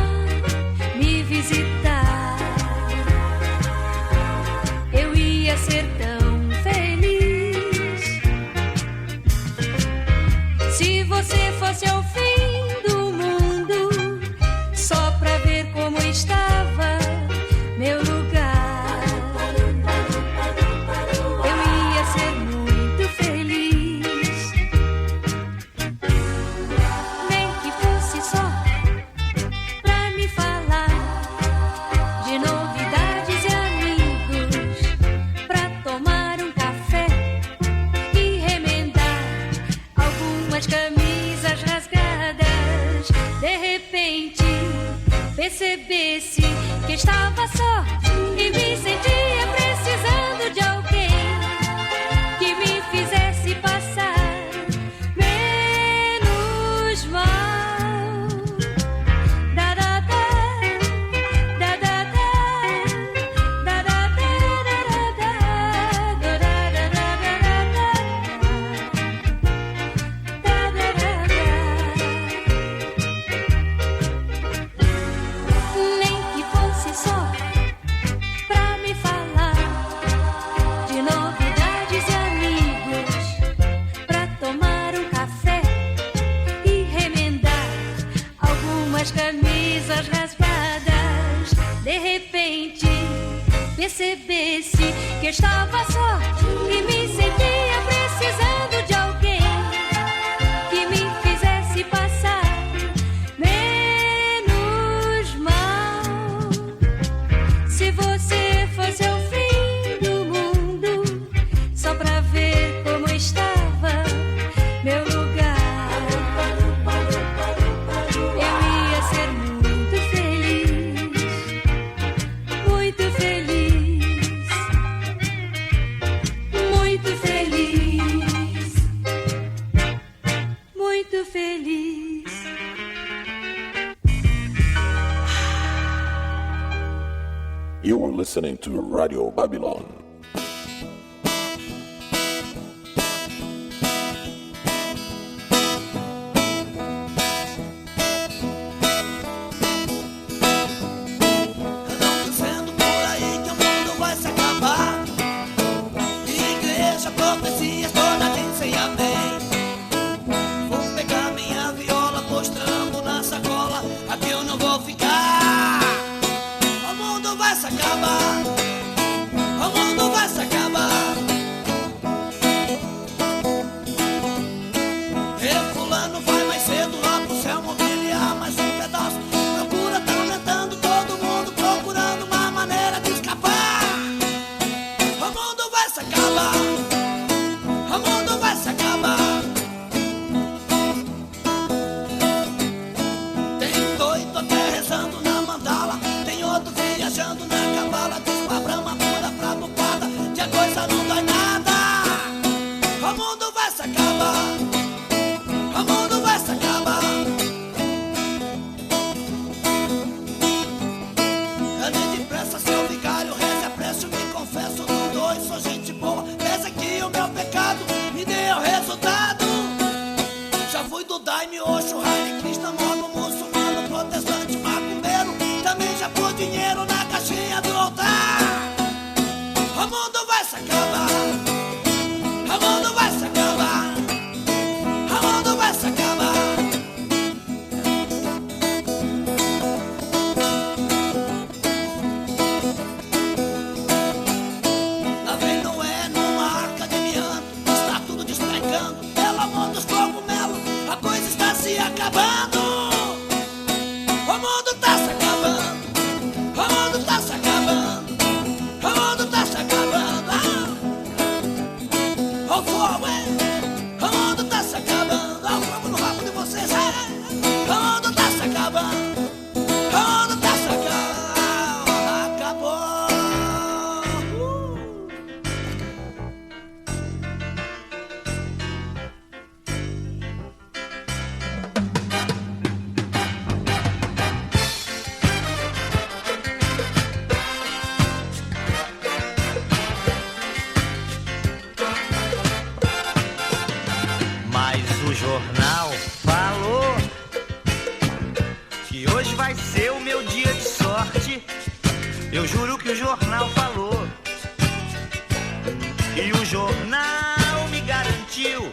me visitar, eu ia ser tão feliz. Se você fosse ao fim do mundo, só pra ver como estava meu lugar, eu ia ser muito feliz. Nem que fosse só pra me falar de novidades e amigos, pra tomar um café e remendar algumas camisas rasgadas. De repente percebesse que estava só e me sentia precisando de alguém que me fizesse passar menos mal. Da da da, da da da, da da da, da da nem que fosse só pra me falar de novidades e amigos, pra tomar um café e remendar algumas camisas rasgadas. De repente percebesse que estava só e me sentia precisando de alguém que me fizesse passar menos mal. Se você fosse ao fim do mundo, só pra ver como estava meu lugar, eu ia ser muito feliz, muito feliz, muito feliz, muito feliz. You are listening to Radio Babylon. Dizendo por aí que o mundo vai se acabar. Igreja, profecias, toda a gente sem amém. Vou pegar minha viola, mostrando na sacola. Aqui eu não vou ficar. O mundo vai se acabar. O mundo vai se acabar. E fulano vai mais cedo lá pro céu mobiliar mais um pedaço. Procura tá aumentando, todo mundo procurando uma maneira de escapar. O mundo vai se acabar. O mundo vai se acabar. Tem doido até rezando na mandala, tem outro viajando na cabala. Diz pra Brahma, pura pra bupada, que a coisa não dói nada. O mundo vai se acabar. O mundo vai se acabar. Ande depressa, seu vigário, reze a prece, eu me confesso, não dou, sou gente boa. Pese que o meu pecado me deu resultado. Já fui do Daime, Osho, Hare Krishna, mono, muçulmano, protestante, macumbeiro. Também já pus dinheiro na caixinha do altar. O mundo vai se acabar. O mundo vai se acabar. O mundo vai se acabar. Lá vem Noé numa arca de miando, está tudo despegando. Pelo amor dos cogumelos, a coisa está se acabando. O mundo tá se acabando. O mundo tá se acabando. O mundo tá se acabando. O fogo, o mundo tá se acabando. O fogo no rabo de vocês, o mundo tá se acabando. O mundo tá se acabando. Acabou. Mas o jornal falou que hoje que o jornal falou. E o jornal me garantiu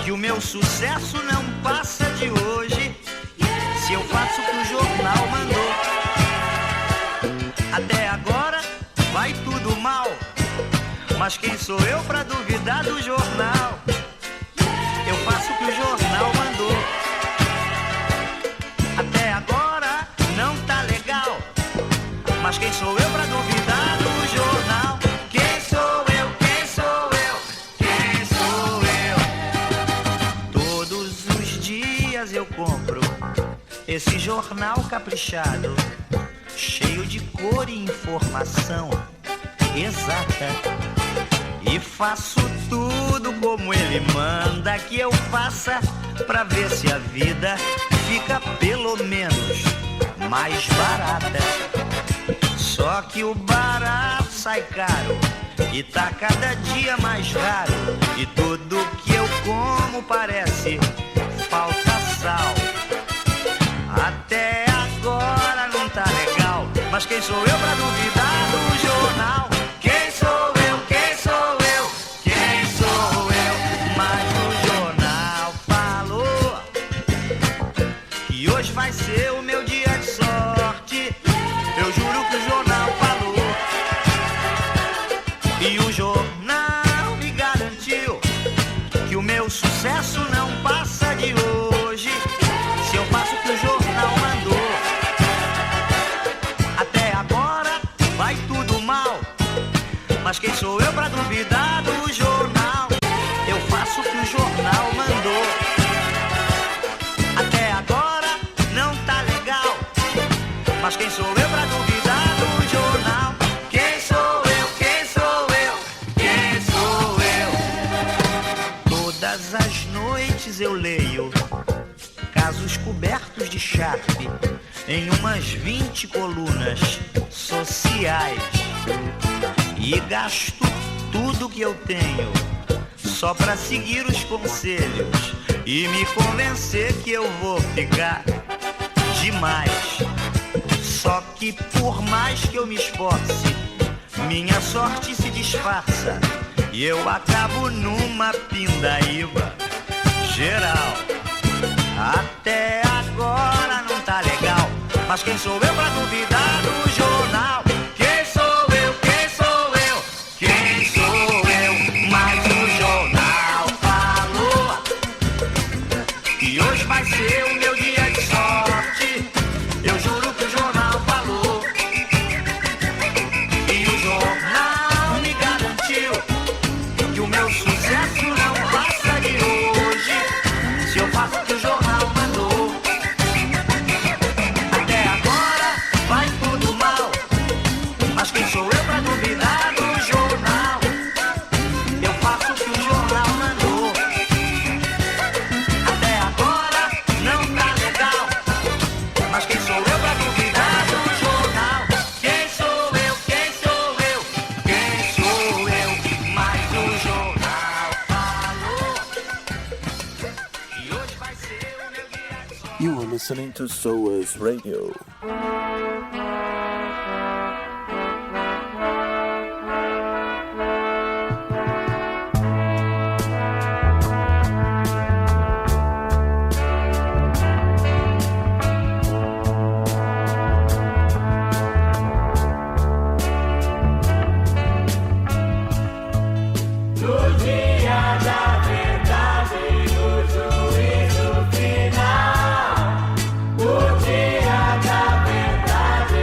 que o meu sucesso não passa de hoje, se eu faço o que o jornal mandou. Até agora vai tudo mal, mas quem sou eu pra duvidar do jornal? Eu faço o que o jornal mandou. Até agora não tá legal, mas quem sou eu pra duvidar do jornal? Quem sou eu? Quem sou eu? Quem sou eu? Todos os dias eu compro esse jornal caprichado, cheio de cor e informação exata, e faço tudo como ele manda que eu faça, pra ver se a vida fica pelo menos mais barata. Só que o barato sai caro e tá cada dia mais raro, e tudo que eu como parece falta sal. Até agora não tá legal, mas quem sou eu pra duvidar do jornal? Quem sou eu? Quem sou eu? Quem sou eu? Mas o jornal falou que hoje vai ser o meu dia de sorte. Eu juro que o jornal falou. E o jornal me garantiu que o meu sucesso não passa de hoje, se eu faço o que o jornal mandou. Até agora vai tudo mal, mas quem sou eu pra duvidar do jornal? Eu faço o que o jornal mandou. Até agora não tá legal, mas quem sou eu pra duvidar do jornal? Quem sou eu? Quem sou eu? Quem sou eu? Todas as noites eu leio casos cobertos de charme em umas 20 colunas sociais, e gasto tudo que eu tenho só pra seguir os conselhos e me convencer que eu vou ficar demais. Só que por mais que eu me esforce, minha sorte se disfarça e eu acabo numa pindaíba geral. Até agora não tá legal, mas quem sou eu pra duvidar do jornal? Quem sou eu? Quem sou eu? Quem sou eu? Mas o jornal falou que hoje vai ser o meu dia de sorte. Eu juro que o jornal falou. E o jornal me garantiu que o meu sucesso não passa de hoje, se eu faço o que o jornal mandou. Até agora vai tudo mal, mas quem sou eu pra duvidar do jornal? Eu faço o que o jornal mandou. Até agora não tá legal, mas quem sou eu pra duvidar do jornal? Quem sou eu? Quem sou eu? Quem sou eu? Mas o jornal falou que hoje vai ser o meu dia de sorte. You are listening to SOAS Radio. No dia da verdade, no juízo final, no dia da verdade.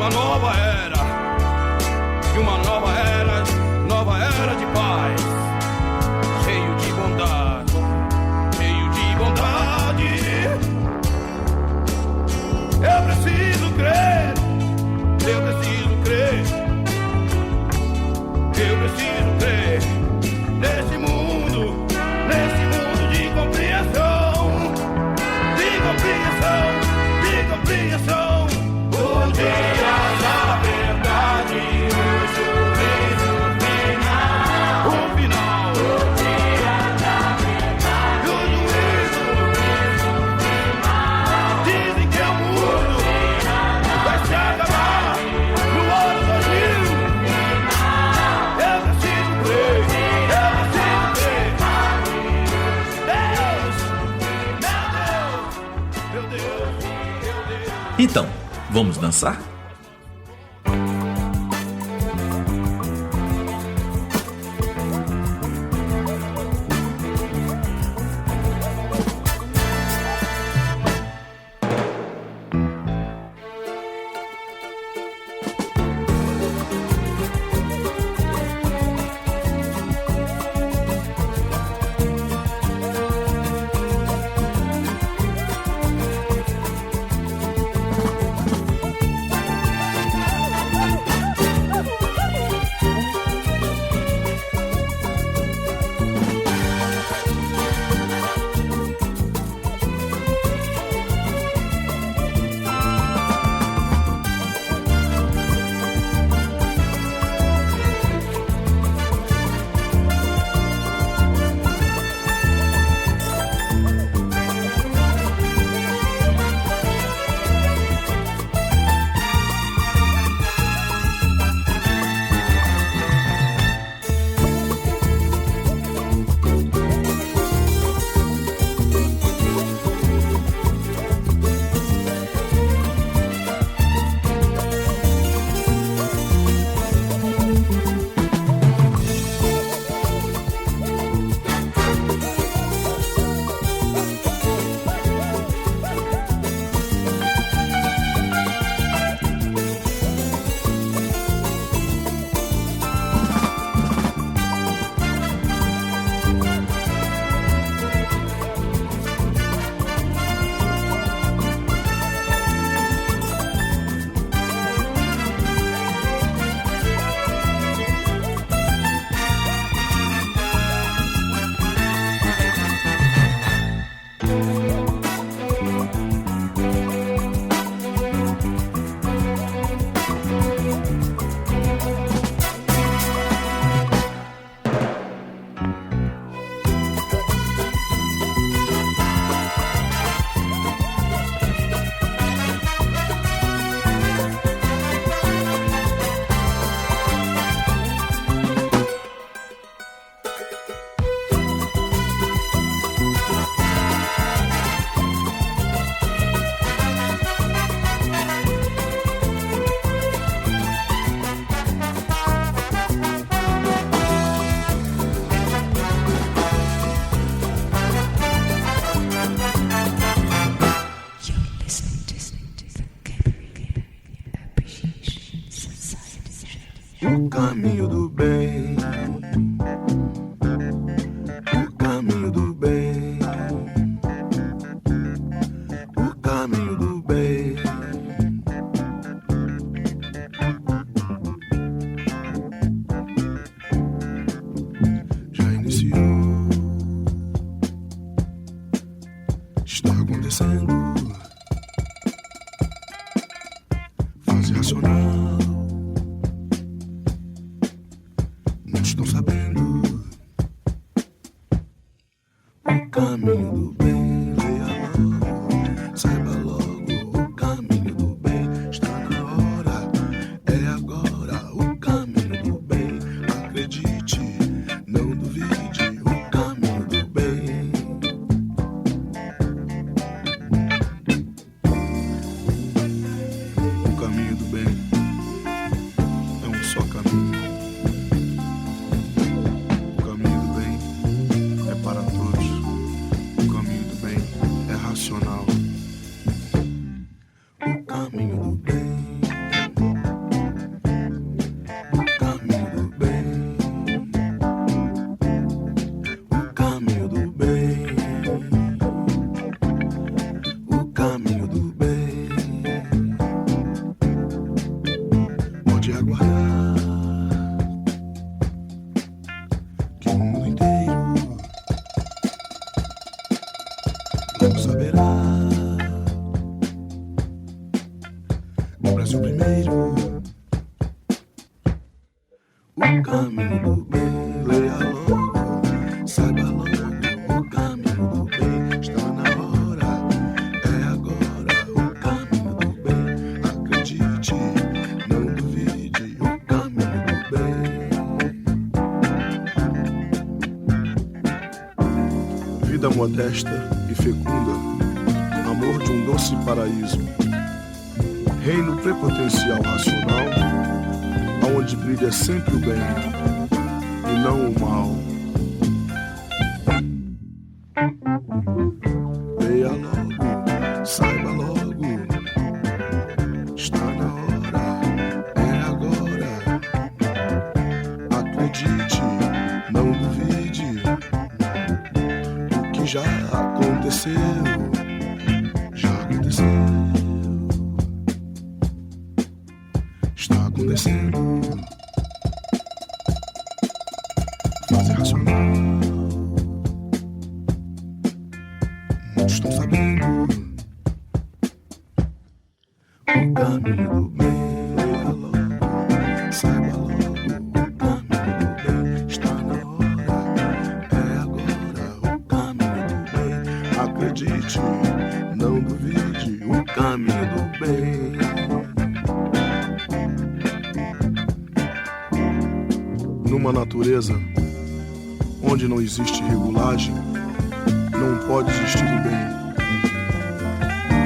uma nova era de paz, cheio de bondade. Eu preciso crer nesse mundo de compreensão, o dia da verdade, o juízo final, o dia da verdade, o juízo final. Dizem que o mundo vai se acabar no ano 2000. Eu preciso crer. Então, vamos dançar? O caminho do bem, o caminho do bem, o caminho do bem. Já iniciou, está acontecendo, fase racional. Estão sabendo o caminho do bem, leia logo, saiba logo o caminho do bem, está na hora, é agora o caminho do bem, acredite, não duvide, o caminho do bem. O caminho do bem. inteiro. O caminho do bem, leia logo, saiba logo. O caminho do bem está na hora, é agora. O caminho do bem, acredite, não duvide. O caminho do bem. Vida modesta e fecunda, amor de um doce paraíso, reino prepotencial racional, aonde brilha sempre o bem e não o mal. Leia logo, saiba logo, está na hora, é agora. Acredite, não duvide, o que já aconteceu, já aconteceu, está acontecendo. Fase racional, muitos estão sabendo. O caminho do bem, leia logo, saiba logo. O caminho do bem está na hora, é agora. O caminho do bem, acredite, não duvide. O caminho do bem. Numa natureza onde não existe regulagem, não pode existir o bem.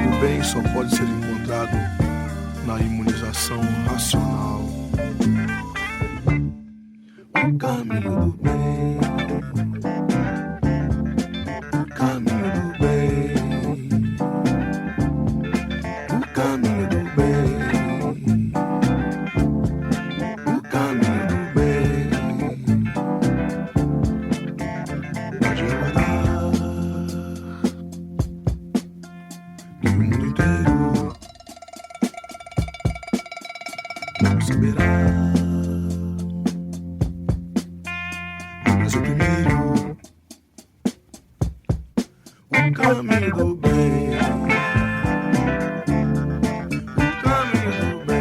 O bem só pode ser encontrado na imunização racional. O caminho do bem, o caminho do bem, o caminho do bem, o caminho do bem. Pode aguardar que o mundo inteiro não saberá. Mas o primeiro, o caminho do bem, o caminho do bem.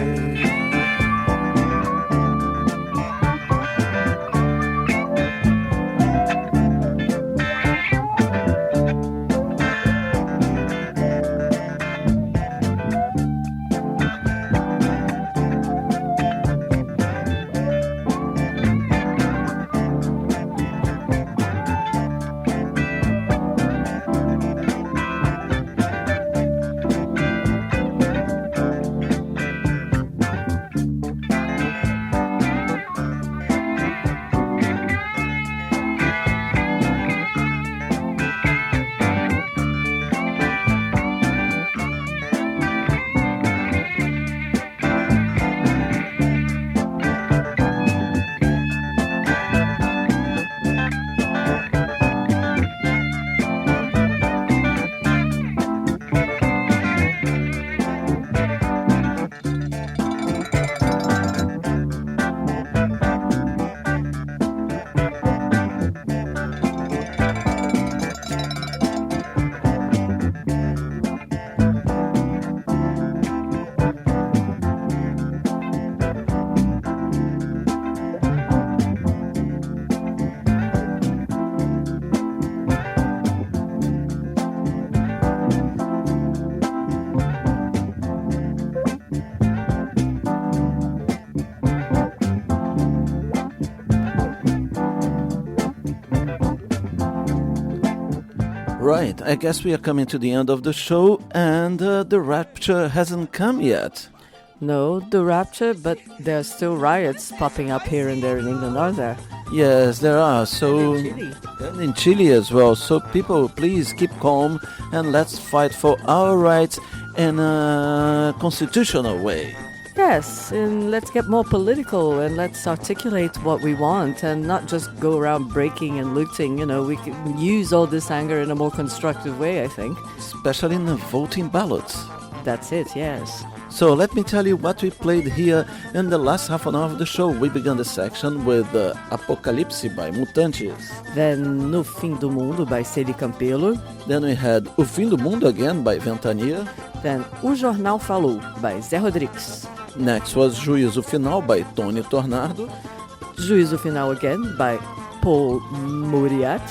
Right, I guess we are coming to the end of the show, and the rapture hasn't come yet. No, the rapture, but there are still riots popping up here and there in England, are there? Yes, there are. So, and in Chile as well. So people, please keep calm and let's fight for our rights in a constitutional way. Yes, and let's get more political and let's articulate what we want and not just go around breaking and looting. You know, we can use all this anger in a more constructive way, I think. Especially in the voting ballots. That's it, yes. So let me tell you what we played here in the last half an hour of the show. We began the section with Apocalipse by Mutantes. Then No Fim do Mundo by Celie Campelo. Then we had O Fim do Mundo again by Ventania. Then O Jornal Falou by Zé Rodrigues. Next was Juízo Final by Tony Tornado. Juízo Final again by Paul Muriat.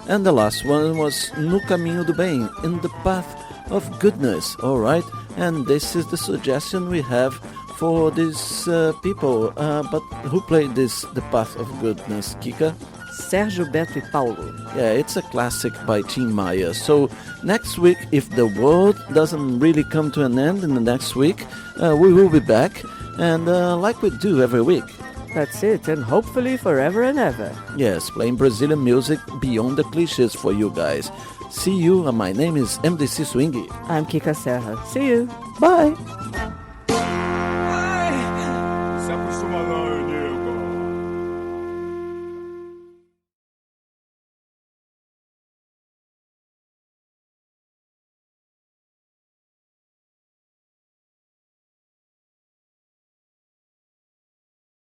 And the last one was No Caminho do Bem, In the Path of Goodness. Alright, and this is the suggestion we have for these people. But who played this, The Path of Goodness, Kika? Sérgio, Beto e Paulo. Yeah, it's a classic by Tim Maia. So next week, if the world doesn't really come to an end in the next week, we will be back, and like we do every week. That's it, and hopefully forever and ever. Yes, playing Brazilian music beyond the cliches for you guys. See you, and my name is MDC Swingy. I'm Kika Serra. See you. Bye. Se acostuma não,